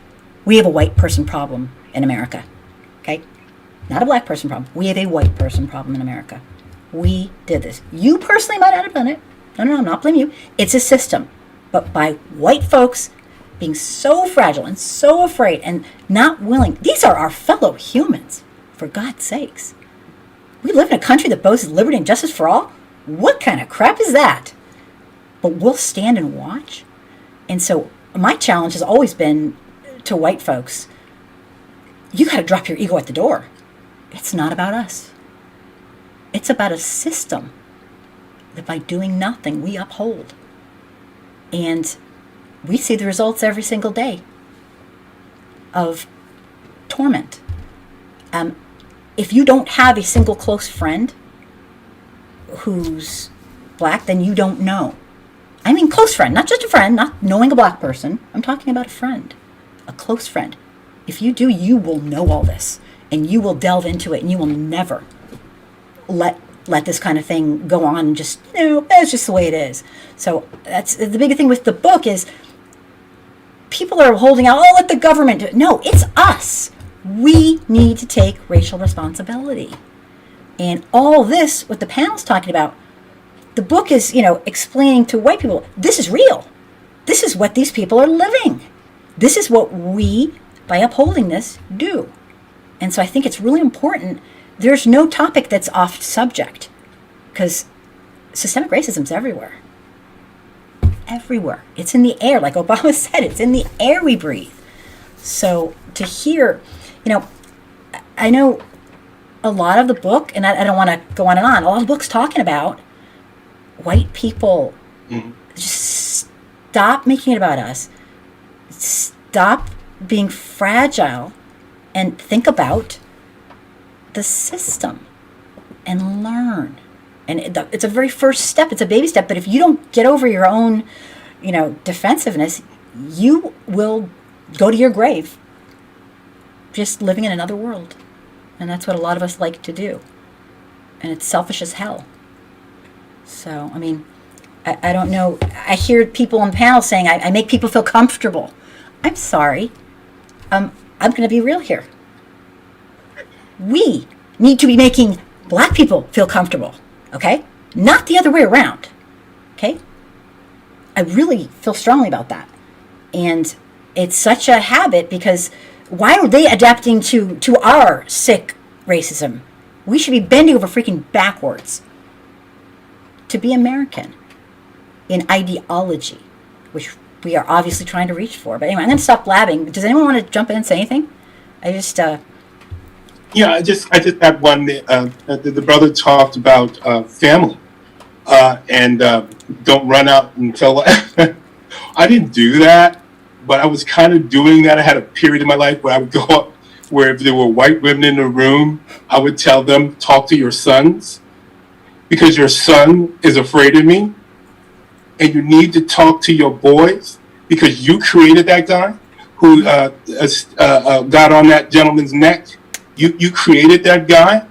We have a white person problem in America. Okay? Not a black person problem. We have a white person problem in America. We did this. You personally might not have done it. No, I'm not blaming you. It's a system. But by white folks being so fragile and so afraid and not willing. These are our fellow humans, for God's sakes. We live in a country that boasts liberty and justice for all? What kind of crap is that? But we'll stand and watch. And so my challenge has always been to white folks, you got to drop your ego at the door. It's not about us. It's about a system that by doing nothing, we uphold. And we see the results every single day of torment. If you don't have a single close friend who's black, then you don't know. I mean close friend, not just a friend, not knowing a black person. I'm talking about a friend, a close friend. If you do, you will know all this, and you will delve into it, and you will never let this kind of thing go on and just, that's just the way it is. So that's the big thing with the book is people are holding out, let the government do it. No, it's us. We need to take racial responsibility. And all this, what the panel's talking about, the book is, explaining to white people, this is real. This is what these people are living. This is what we, by upholding this, do. And so I think it's really important. There's no topic that's off subject because systemic racism's everywhere. Everywhere. It's in the air. Like Obama said, it's in the air we breathe. So to hear, I know a lot of the book, and I don't want to go on and on, a lot of the book's talking about white people. Just stop making it about us. Stop being fragile and think about the system and learn. And it's a very first step. It's a baby step. But if you don't get over your own, defensiveness, you will go to your grave just living in another world. And that's what a lot of us like to do. And it's selfish as hell. So, I don't know. I hear people on the panel saying, I make people feel comfortable. I'm sorry. I'm going to be real here. We need to be making black people feel comfortable, okay? Not the other way around, okay? I really feel strongly about that. And it's such a habit because why are they adapting to our sick racism? We should be bending over freaking backwards to be American in ideology, which we are obviously trying to reach for. But anyway, I'm going to stop blabbing. Does anyone want to jump in and say anything? I just had one. The brother talked about family and don't run out until. I didn't do that, but I was kind of doing that. I had a period in my life where I would go up where if there were white women in the room, I would tell them, talk to your sons because your son is afraid of me. And you need to talk to your boys because you created that guy who got on that gentleman's neck. You created that guy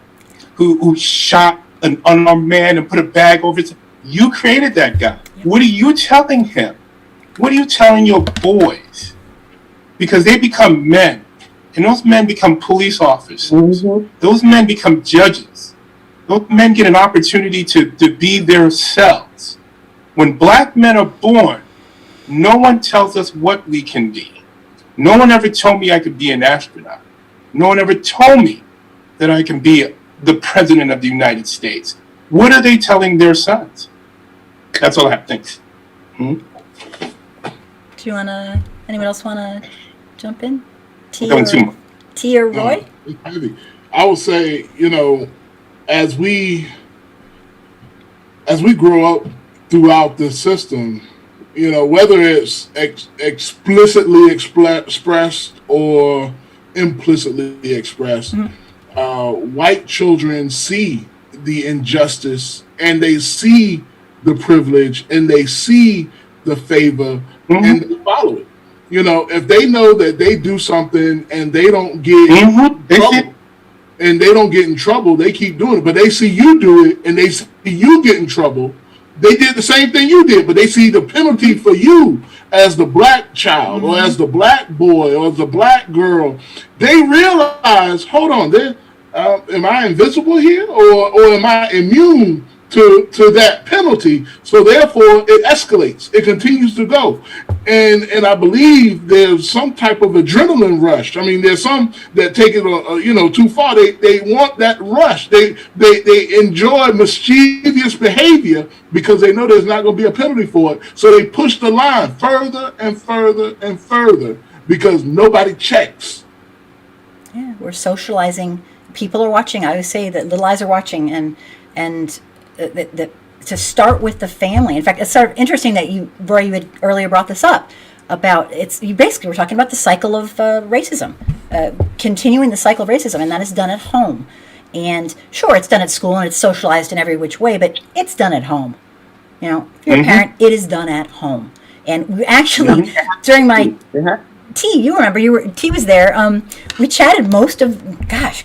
who shot an unarmed man and put a bag over his. You created that guy. What are you telling him? What are you telling your boys? Because they become men, and those men become police officers. Mm-hmm. Those men become judges. Those men get an opportunity to be their selves. When black men are born, no one tells us what we can be. No one ever told me I could be an astronaut. No one ever told me that I can be the president of the United States. What are they telling their sons? That's all I have. Thanks. Do Do you wanna? Anyone else wanna jump in? Going too much. T or Roy? It's heavy. I would say, as we grow up throughout the system, whether it's explicitly expressed or implicitly expressed, white children see the injustice and they see the privilege and they see the favor and they follow it. If they know that they do something and they don't get in trouble, they keep doing it. But they see you do it and they see you get in trouble. They did the same thing you did, but they see the penalty for you as the black child or as the black boy or the black girl. They realize, hold on, am I invisible here or am I immune to that penalty? So therefore it escalates. It continues to go. And I believe there's some type of adrenaline rush. I mean, there's some that take it too far. They want that rush. They enjoy mischievous behavior because they know there's not going to be a penalty for it. So they push the line further and further and further because nobody checks. Yeah, we're socializing. People are watching. I always say that little eyes are watching, and to start with the family. In fact, it's sort of interesting that Roy, you had earlier brought this up about you basically were talking about the cycle of racism, continuing the cycle of racism, and that is done at home. And sure, it's done at school and it's socialized in every which way, but it's done at home. If you're a parent, it is done at home. And we actually, during my T, you remember, T was there. We chatted most of,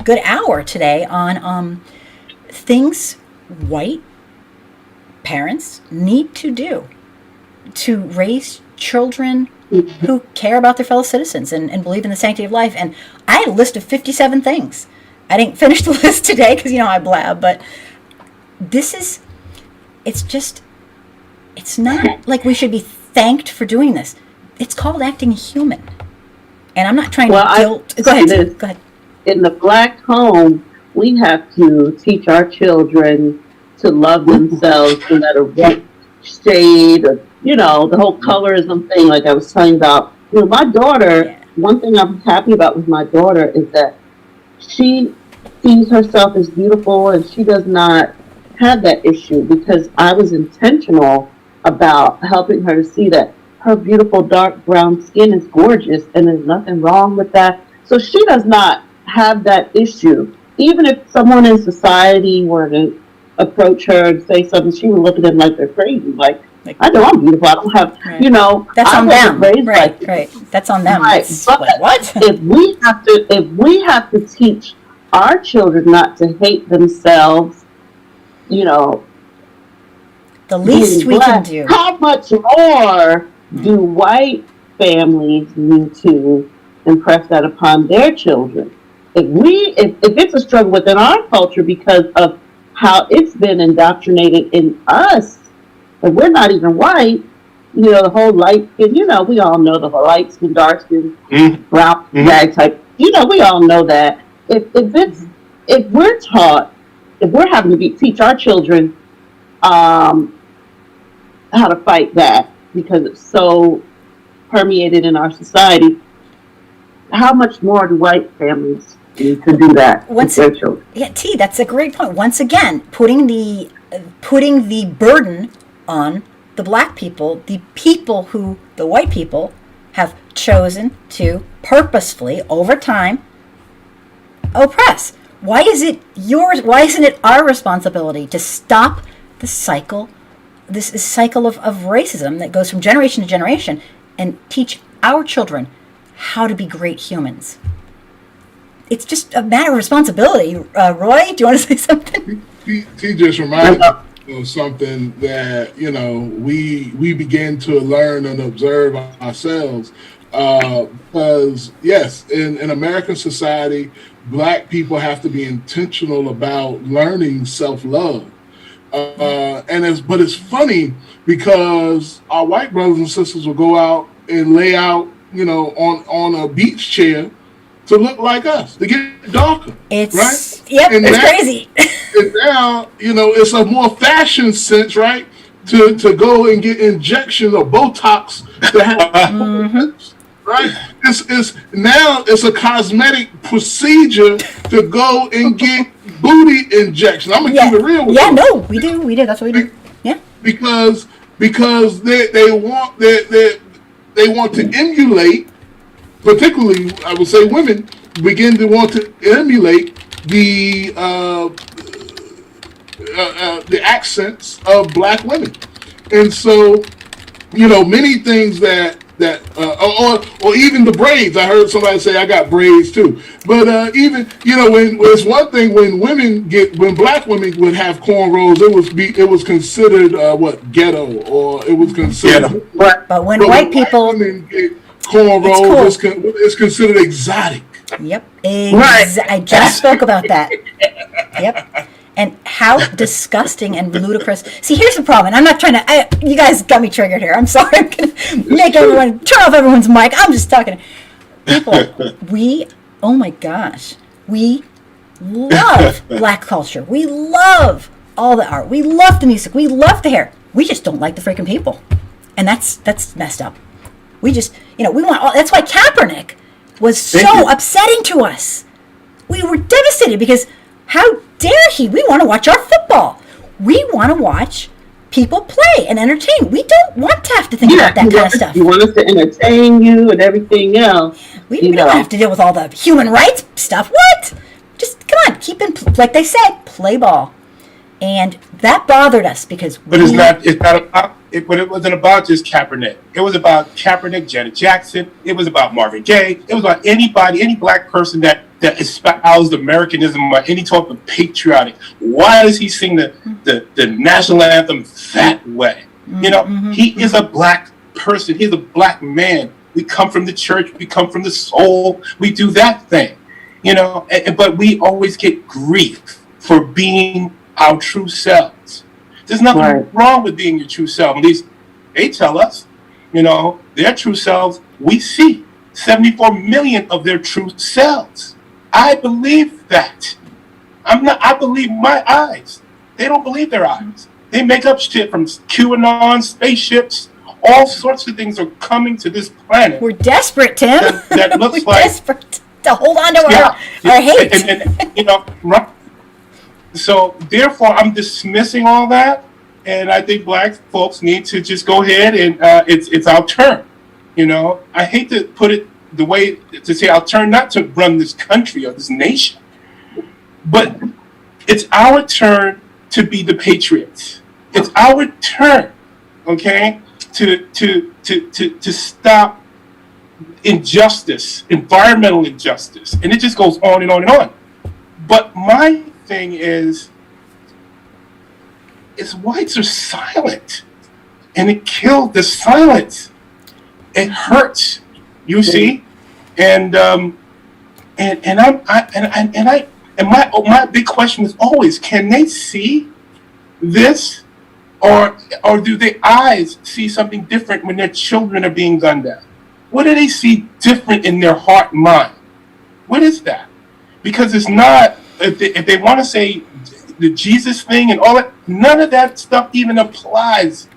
good hour today on things white parents need to do to raise children who care about their fellow citizens and believe in the sanctity of life. And I had a list of 57 things. I didn't finish the list today because I blab, but it's not like we should be thanked for doing this. It's called acting human. And I'm not trying to guilt. Go ahead. In the black home, we have to teach our children to love themselves no matter what shade or, the whole colorism thing, like I was telling about. My daughter, one thing I'm happy about with my daughter is that she sees herself as beautiful and she does not have that issue because I was intentional about helping her to see that her beautiful dark brown skin is gorgeous and there's nothing wrong with that. So she does not have that issue. Even if someone in society were to approach her and say something, she would look at them like they're crazy. Like I know I'm beautiful. I don't have, That's on them. Right. That's on them. Right. But like, what? If we have to teach our children not to hate themselves, the least we can do. How much more do white families need to impress that upon their children? If it's a struggle within our culture because of how it's been indoctrinated in us, and we're not even white, the whole light skin, we all know the whole light skin, dark skin, brown, bag type, we all know that. If we're taught, if we're having to teach our children how to fight that because it's so permeated in our society, how much more do white families need to do that with their children? Yeah, T, that's a great point. Once again, putting the burden on the black people, the people who the white people have chosen to purposefully, over time, oppress. Why isn't it our responsibility to stop the cycle, this cycle of racism that goes from generation to generation, and teach our children how to be great humans? It's just a matter of responsibility. Roy, do you want to say something? He just reminded me of something that we began to learn and observe ourselves. Because yes, in American society, black people have to be intentional about learning self-love. But it's funny because our white brothers and sisters will go out and lay out, on a beach chair to look like us, to get darker. It's right. Yep, and it's crazy. And now, it's a more fashion sense, right? to go and get injections or Botox to have right? It's a cosmetic procedure to go and get booty injection. I'm gonna keep it real with you. Yeah, no, we do. That's what we do. Yeah. Because they want to emulate, particularly I would say women begin to want to emulate the accents of black women, and so many things that or even the braids. I heard somebody say I got braids too, but even when it's one thing when black women would have cornrows, it was considered ghetto, or it was considered. But when white people women get cornrows, it's considered exotic. Yep. I just spoke about that. Yep. And how disgusting and ludicrous. See, here's the problem. And I'm not trying to... you guys got me triggered here. I'm sorry. I'm going to make everyone... Turn off everyone's mic. I'm just talking. People, oh my gosh. We love black culture. We love all the art. We love the music. We love the hair. We just don't like the freaking people. And that's messed up. We just... we want... That's why Kaepernick was so upsetting to us. We were devastated because... How dare he? We want to watch our football. We want to watch people play and entertain. We don't want to have to think about that kind of stuff. You want us to entertain you and everything else. We don't have to deal with all the human rights stuff. What? Just, come on, keep in, like they said, play ball. And that bothered us because but it wasn't about just Kaepernick. It was about Kaepernick, Janet Jackson. It was about Marvin Gaye. It was about any black person that espoused Americanism or any type of patriotic. Why does he sing the national anthem that way? He is a black person. He's a black man. We come from the church. We come from the soul. We do that thing, but we always get grief for being our true selves. There's nothing wrong with being your true self. At least they tell us, their true selves. We see 74 million of their true selves. I believe that. I believe my eyes. They don't believe their eyes. They make up shit from QAnon, spaceships. All sorts of things are coming to this planet. We're desperate, Tim. That looks We're desperate to hold on to our hate. So therefore, I'm dismissing all that, and I think black folks need to just go ahead and it's our turn. I hate to put it the way to say our turn, not to run this country or this nation, but it's our turn to be the patriots. It's our turn, okay, to stop injustice, environmental injustice, and it just goes on and on and on. But my thing is whites are silent, and it kills the silence. It hurts, you see, and my big question is always: can they see this, or do their eyes see something different when their children are being gunned down? What do they see different in their heart and mind? What is that? Because it's not. If they want to say the Jesus thing and all that, none of that stuff even applies.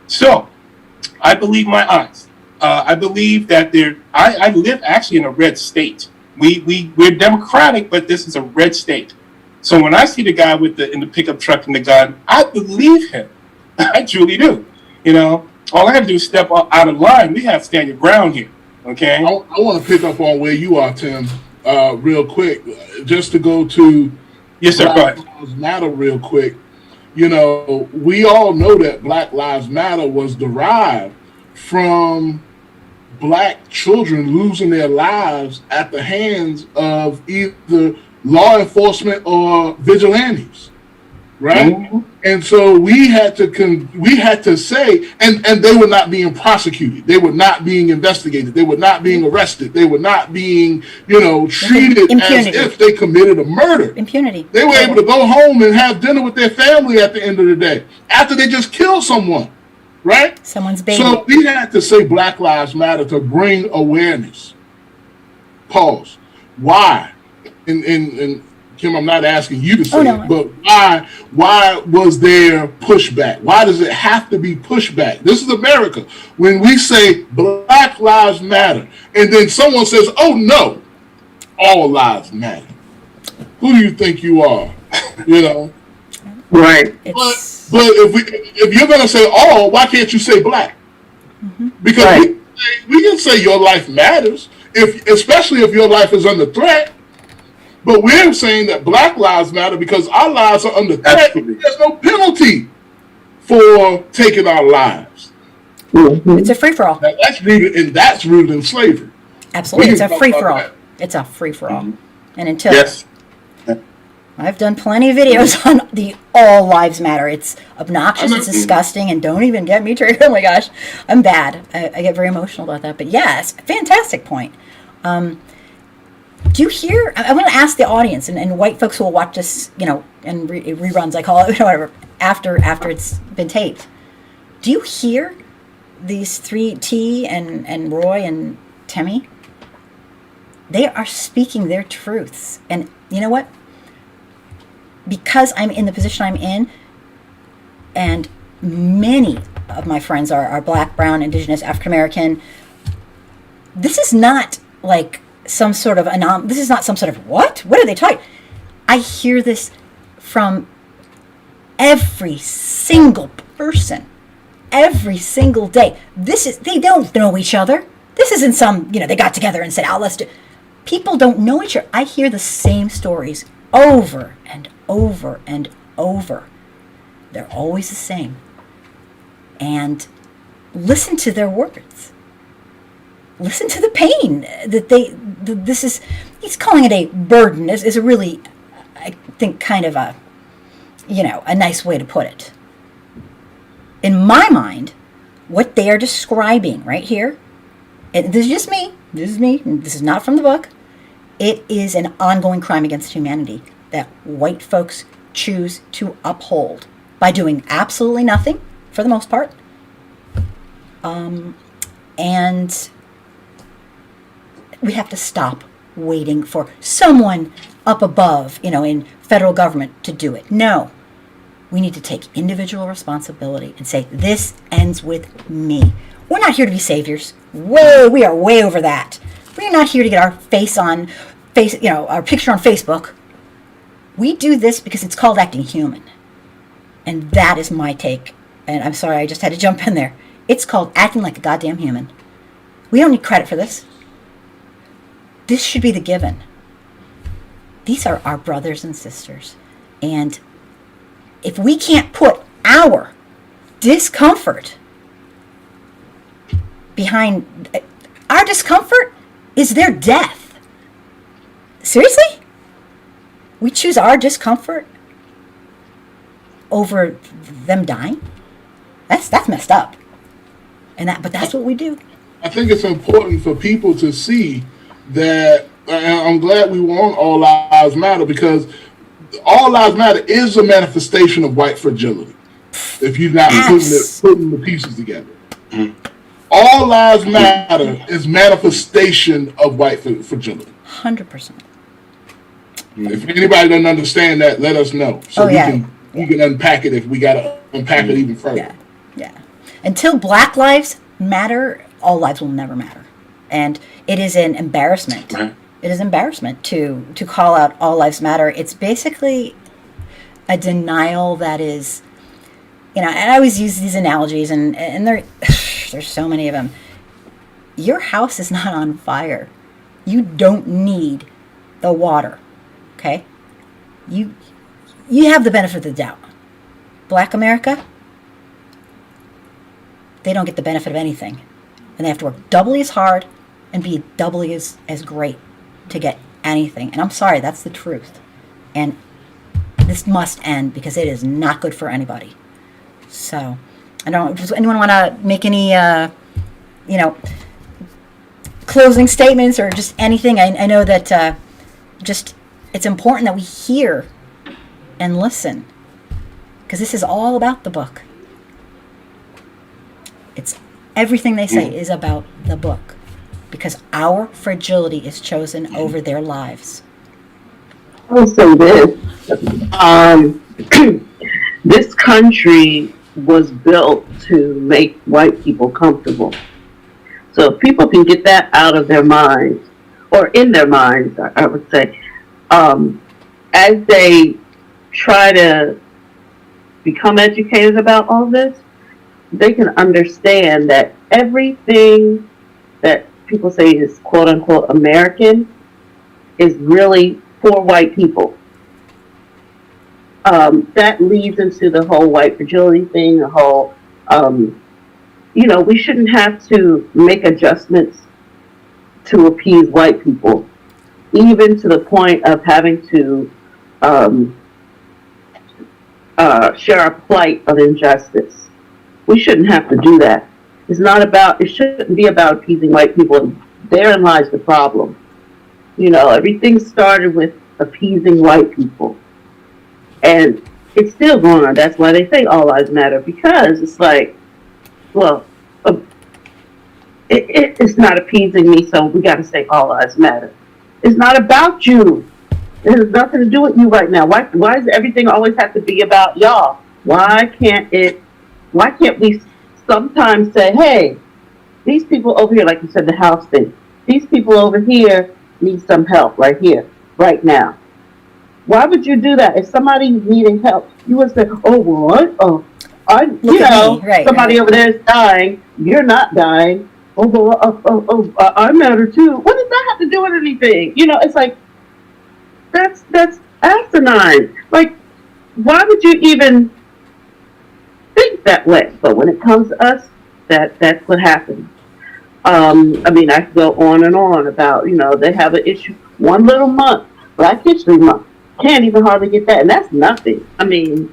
So, I believe my eyes. I believe that I live actually in a red state. We're democratic, but this is a red state. So when I see the guy in the pickup truck and the gun, I believe him. I truly do. All I have to do is step out of line. We have to stand your ground here. Okay. I want to pick up on where you are, Tim. Real quick, just to go to yes, sir. Black Lives Matter real quick. We all know that Black Lives Matter was derived from black children losing their lives at the hands of either law enforcement or vigilantes, right? Mm-hmm. And so we had to say, and they were not being prosecuted, they were not being investigated, they were not being arrested, they were not being, treated as if they committed a murder. Impunity. They were able to go home and have dinner with their family at the end of the day after they just killed someone, right? Someone's baby. So we had to say Black Lives Matter to bring awareness. Pause. Why? And Kim, I'm not asking you to say no. it, but why was there pushback? Why does it have to be pushback? This is America. When we say Black Lives Matter, and then someone says, oh no, all lives matter. Who do you think you are? You know? Right. But if you're gonna say all, why can't you say black? Because Right. we can say your life matters, especially if your life is under threat. But we're saying that Black Lives Matter because our lives are under threat. Absolutely. There's no penalty for taking our lives. It's a free-for-all. That's rooted in slavery. Absolutely. We It's a can talk about free-for-all. that. It's a free-for-all. And until Yes. I've done plenty of videos on the all lives matter. It's obnoxious, it's disgusting, and don't even get me triggered. Oh my gosh, I'm bad. I get very emotional about that. But yes, fantastic point. Do you hear? I want to ask the audience and white folks who will watch this, you know, and reruns, I call it, whatever, after it's been taped. Do you hear these three, T and Roy and Temi? They are speaking their truths. And you know what? Because I'm in the position I'm in, and many of my friends are Black, brown, indigenous, African American, this is not like some sort of this is not some sort of what are they talking? I hear this from every single person, every single day. They don't know each other. This isn't some, you know, they got together and said, oh, let's do. People don't know each other. I hear the same stories over and over and over. They're always the same. And listen to their words. Listen to the pain that he's calling it a burden is a really, I think, kind of a, you know, a nice way to put it. In my mind, what they are describing right here, and this is just me, this is not from the book, it is an ongoing crime against humanity that white folks choose to uphold by doing absolutely nothing, for the most part. And we have to stop waiting for someone up above, you know, in federal government to do it. No. We need to take individual responsibility and say, this ends with me. We're not here to be saviors. We are way over that. We're not here to get our our picture on Facebook. We do this because it's called acting human. And that is my take. And I'm sorry, I just had to jump in there. It's called acting like a goddamn human. We don't need credit for this. This should be the given. These are our brothers and sisters. And if we can't put our discomfort behind, our discomfort is their death. Seriously? We choose our discomfort over them dying? That's messed up. But that's what we do. I think it's important for people to see that, and I'm glad we were on All Lives Matter, because All Lives Matter is a manifestation of white fragility. If you're not putting the pieces together. All Lives Matter is manifestation of white fragility. 100%. If anybody doesn't understand that, let us know. So we can unpack it if we got to unpack it even further. Yeah. Until Black lives matter, all lives will never matter. And it is an embarrassment. Right. It is embarrassment to call out all lives matter. It's basically a denial that is, and I always use these analogies, and there's so many of them. Your house is not on fire. You don't need the water, okay? You have the benefit of the doubt. Black America, they don't get the benefit of anything. And they have to work doubly as hard and be doubly as great to get anything. And I'm sorry, that's the truth. And this must end because it is not good for anybody. So, does anyone want to make any, closing statements or just anything? I know that it's important that we hear and listen, because this is all about the book. It's everything they say is about the book, because our fragility is chosen over their lives. I'll say this. Um, this country was built to make white people comfortable. So if people can get that out of their minds, or in their minds, I would say, um, as they try to become educated about all this, they can understand that everything that people say is quote unquote American is really for white people. That leads into the whole white fragility thing, the whole, we shouldn't have to make adjustments to appease white people, even to the point of having to share our plight of injustice. We shouldn't have to do that. It shouldn't be about appeasing white people. Therein lies the problem. Everything started with appeasing white people. And it's still going on. That's why they say all lives matter, because it's like, well, it's not appeasing me, so we got to say all lives matter. It's not about you. It has nothing to do with you right now. Why does everything always have to be about y'all? Why can't we sometimes say, hey, these people over here, like you said, the house thing, these people over here need some help right here, right now. Why would you do that? If somebody needing help, you would say, oh, what? Somebody over there is dying. You're not dying. I matter too. What does that have to do with anything? It's like, that's asinine. Like, why would you even think that way? But when it comes to us, that's what happens. I could go on and on about, they have an issue. One little month, Black History Month. Can't even hardly get that, and that's nothing. We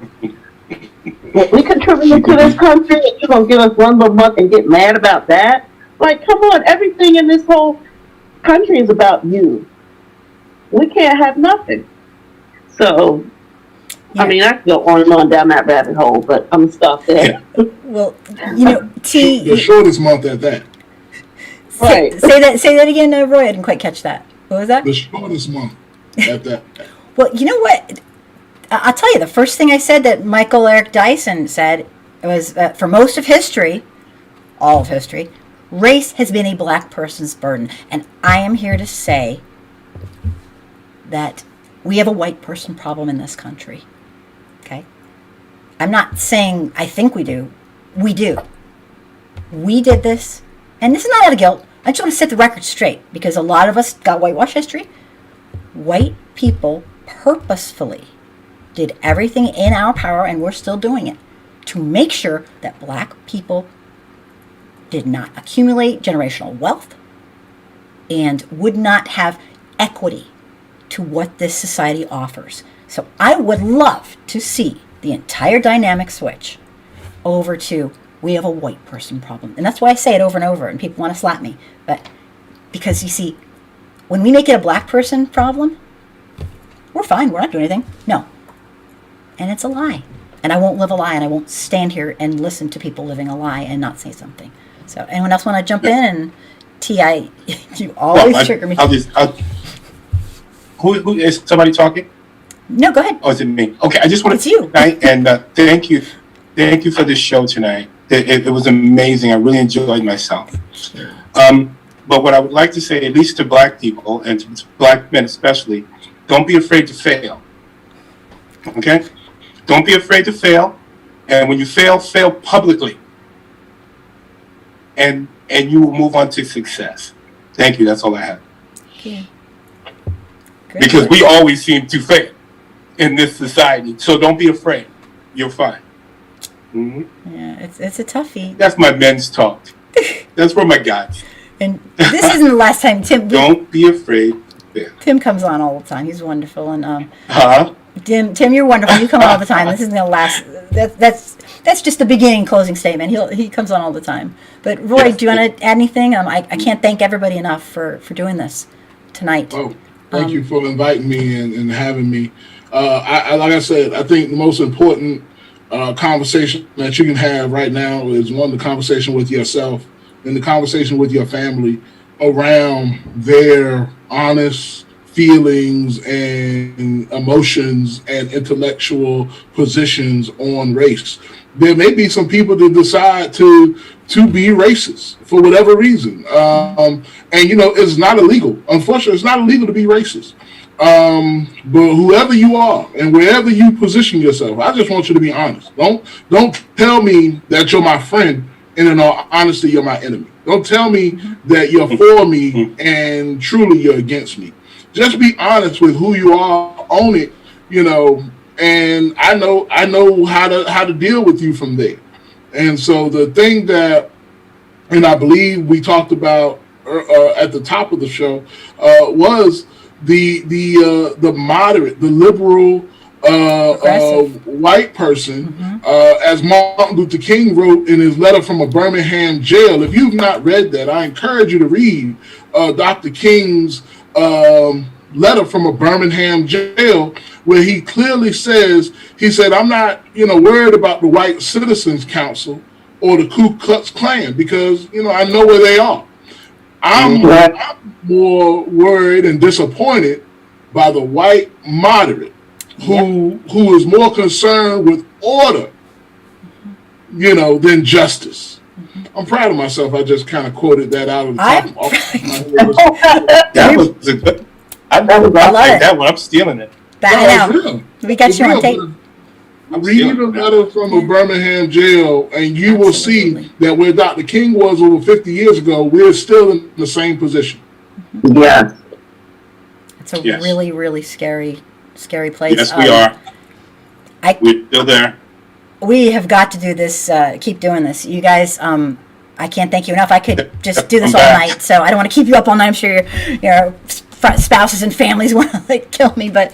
contributed to this country, and you're going to give us one little month and get mad about that? Like, come on, everything in this whole country is about you. We can't have nothing. So, yeah. I could go on and on down that rabbit hole, but I'm going to stop there. Well, the shortest month at that. Right. Say that again, Roy. I didn't quite catch that. What was that? The shortest month at that. Well, you know what? I'll tell you, the first thing I said that Michael Eric Dyson said was for most of history, all of history, race has been a black person's burden. And I am here to say that we have a white person problem in this country. Okay? I'm not saying I think we do. We do. We did this. And this is not out of guilt. I just want to set the record straight, because a lot of us got whitewash history. White people purposefully did everything in our power, and we're still doing it, to make sure that black people did not accumulate generational wealth and would not have equity to what this society offers. So I would love to see the entire dynamic switch over to, we have a white person problem. And that's why I say it over and over, and people want to slap me. But because, you see, when we make it a black person problem, we're fine. We're not doing anything. No. And it's a lie. And I won't live a lie, and I won't stand here and listen to people living a lie and not say something. So anyone else want to jump in? And T.I., you always trigger me. Who is somebody talking? No, go ahead. Oh, is it me? Okay, I just want It's to you. thank and thank you for this show tonight. It was amazing. I really enjoyed myself. But what I would like to say, at least to black people and to black men especially, don't be afraid to fail. Okay? Don't be afraid to fail. And when you fail publicly. And you will move on to success. Thank you. That's all I have. Okay. Because we always seem to fail in this society. So don't be afraid. You're fine. Mm-hmm. Yeah, it's a toughie. That's my men's talk. That's for my guys. And this isn't the last time Tim. Don't be afraid. Yeah. Tim comes on all the time. He's wonderful, and Huh? Tim, you're wonderful. You come on all the time. This isn't the last. That's just the beginning closing statement. He comes on all the time. But Roy, Yes. do you want to add anything? I can't thank everybody enough for doing this tonight. Oh, thank you for inviting me and having me. I like I said, I think the most important conversation that you can have right now is the conversation with yourself and the conversation with your family around their honest, feelings and emotions and intellectual positions on race. There may be some people that decide to be racist for whatever reason, and it's not illegal. Unfortunately, it's not illegal to be racist. But whoever you are and wherever you position yourself, I just want you to be honest. Don't tell me that you're my friend and in all honesty you're my enemy. Don't tell me that you're for me and truly you're against me. Just be honest with who you are, own it, and I know how to deal with you from there. And so the thing that, and I believe we talked about at the top of the show, was the moderate, the liberal, white person, as Martin Luther King wrote in his letter from a Birmingham jail. If you've not read that, I encourage you to read Dr. King's letter from a Birmingham jail, where he clearly says, he said, I'm not, worried about the White Citizens Council or the Ku Klux Klan because, I know where they are. I'm more worried and disappointed by the white moderate who is more concerned with order, than justice. I'm proud of myself. I just kind of quoted that out of the top of my head. That was a good. I like that one. I'm stealing it. We got you on tape. Read a letter from a Birmingham jail, and you will see that where Dr. King was over 50 years ago, we're still in the same position. Yeah. It's a really, really scary place. Yes, we are. We're still there. We have got to do this, keep doing this. You guys, I can't thank you enough. I could just do this all night, so I don't want to keep you up all night. I'm sure your spouses and families want to kill me, but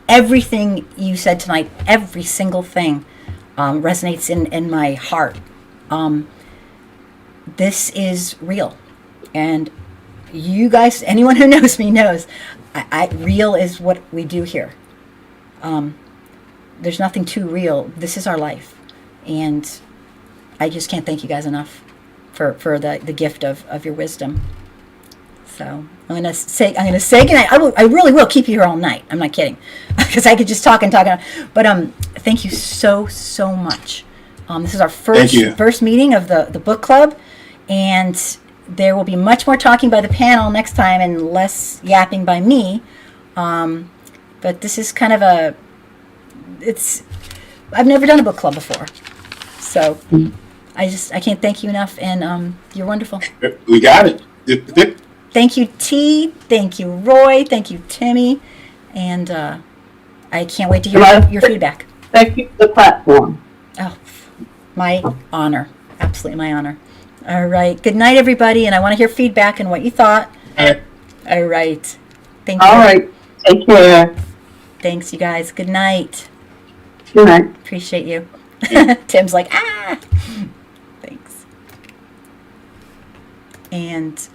everything you said tonight, every single thing resonates in my heart. This is real. And you guys, anyone who knows me knows, real is what we do here. There's nothing too real. This is our life. And I just can't thank you guys enough for the gift of your wisdom. So I'm gonna say goodnight. I really will keep you here all night. I'm not kidding, because I could just talk and talk. But thank you so much. This is our first meeting of the book club, and there will be much more talking by the panel next time and less yapping by me. But this is kind of I've never done a book club before, so I can't thank you enough, and you're wonderful. We got it. Thank you, T. Thank you, Roy. Thank you, Timmy. And I can't wait to hear your feedback. Thank you for the platform. Oh, my honor. Absolutely my honor. All right. Good night, everybody. And I want to hear feedback and what you thought. All right. Thank you. All right. Take care. Thanks, you guys. Good night. Good night. Appreciate you. Tim's like, ah. Thanks. And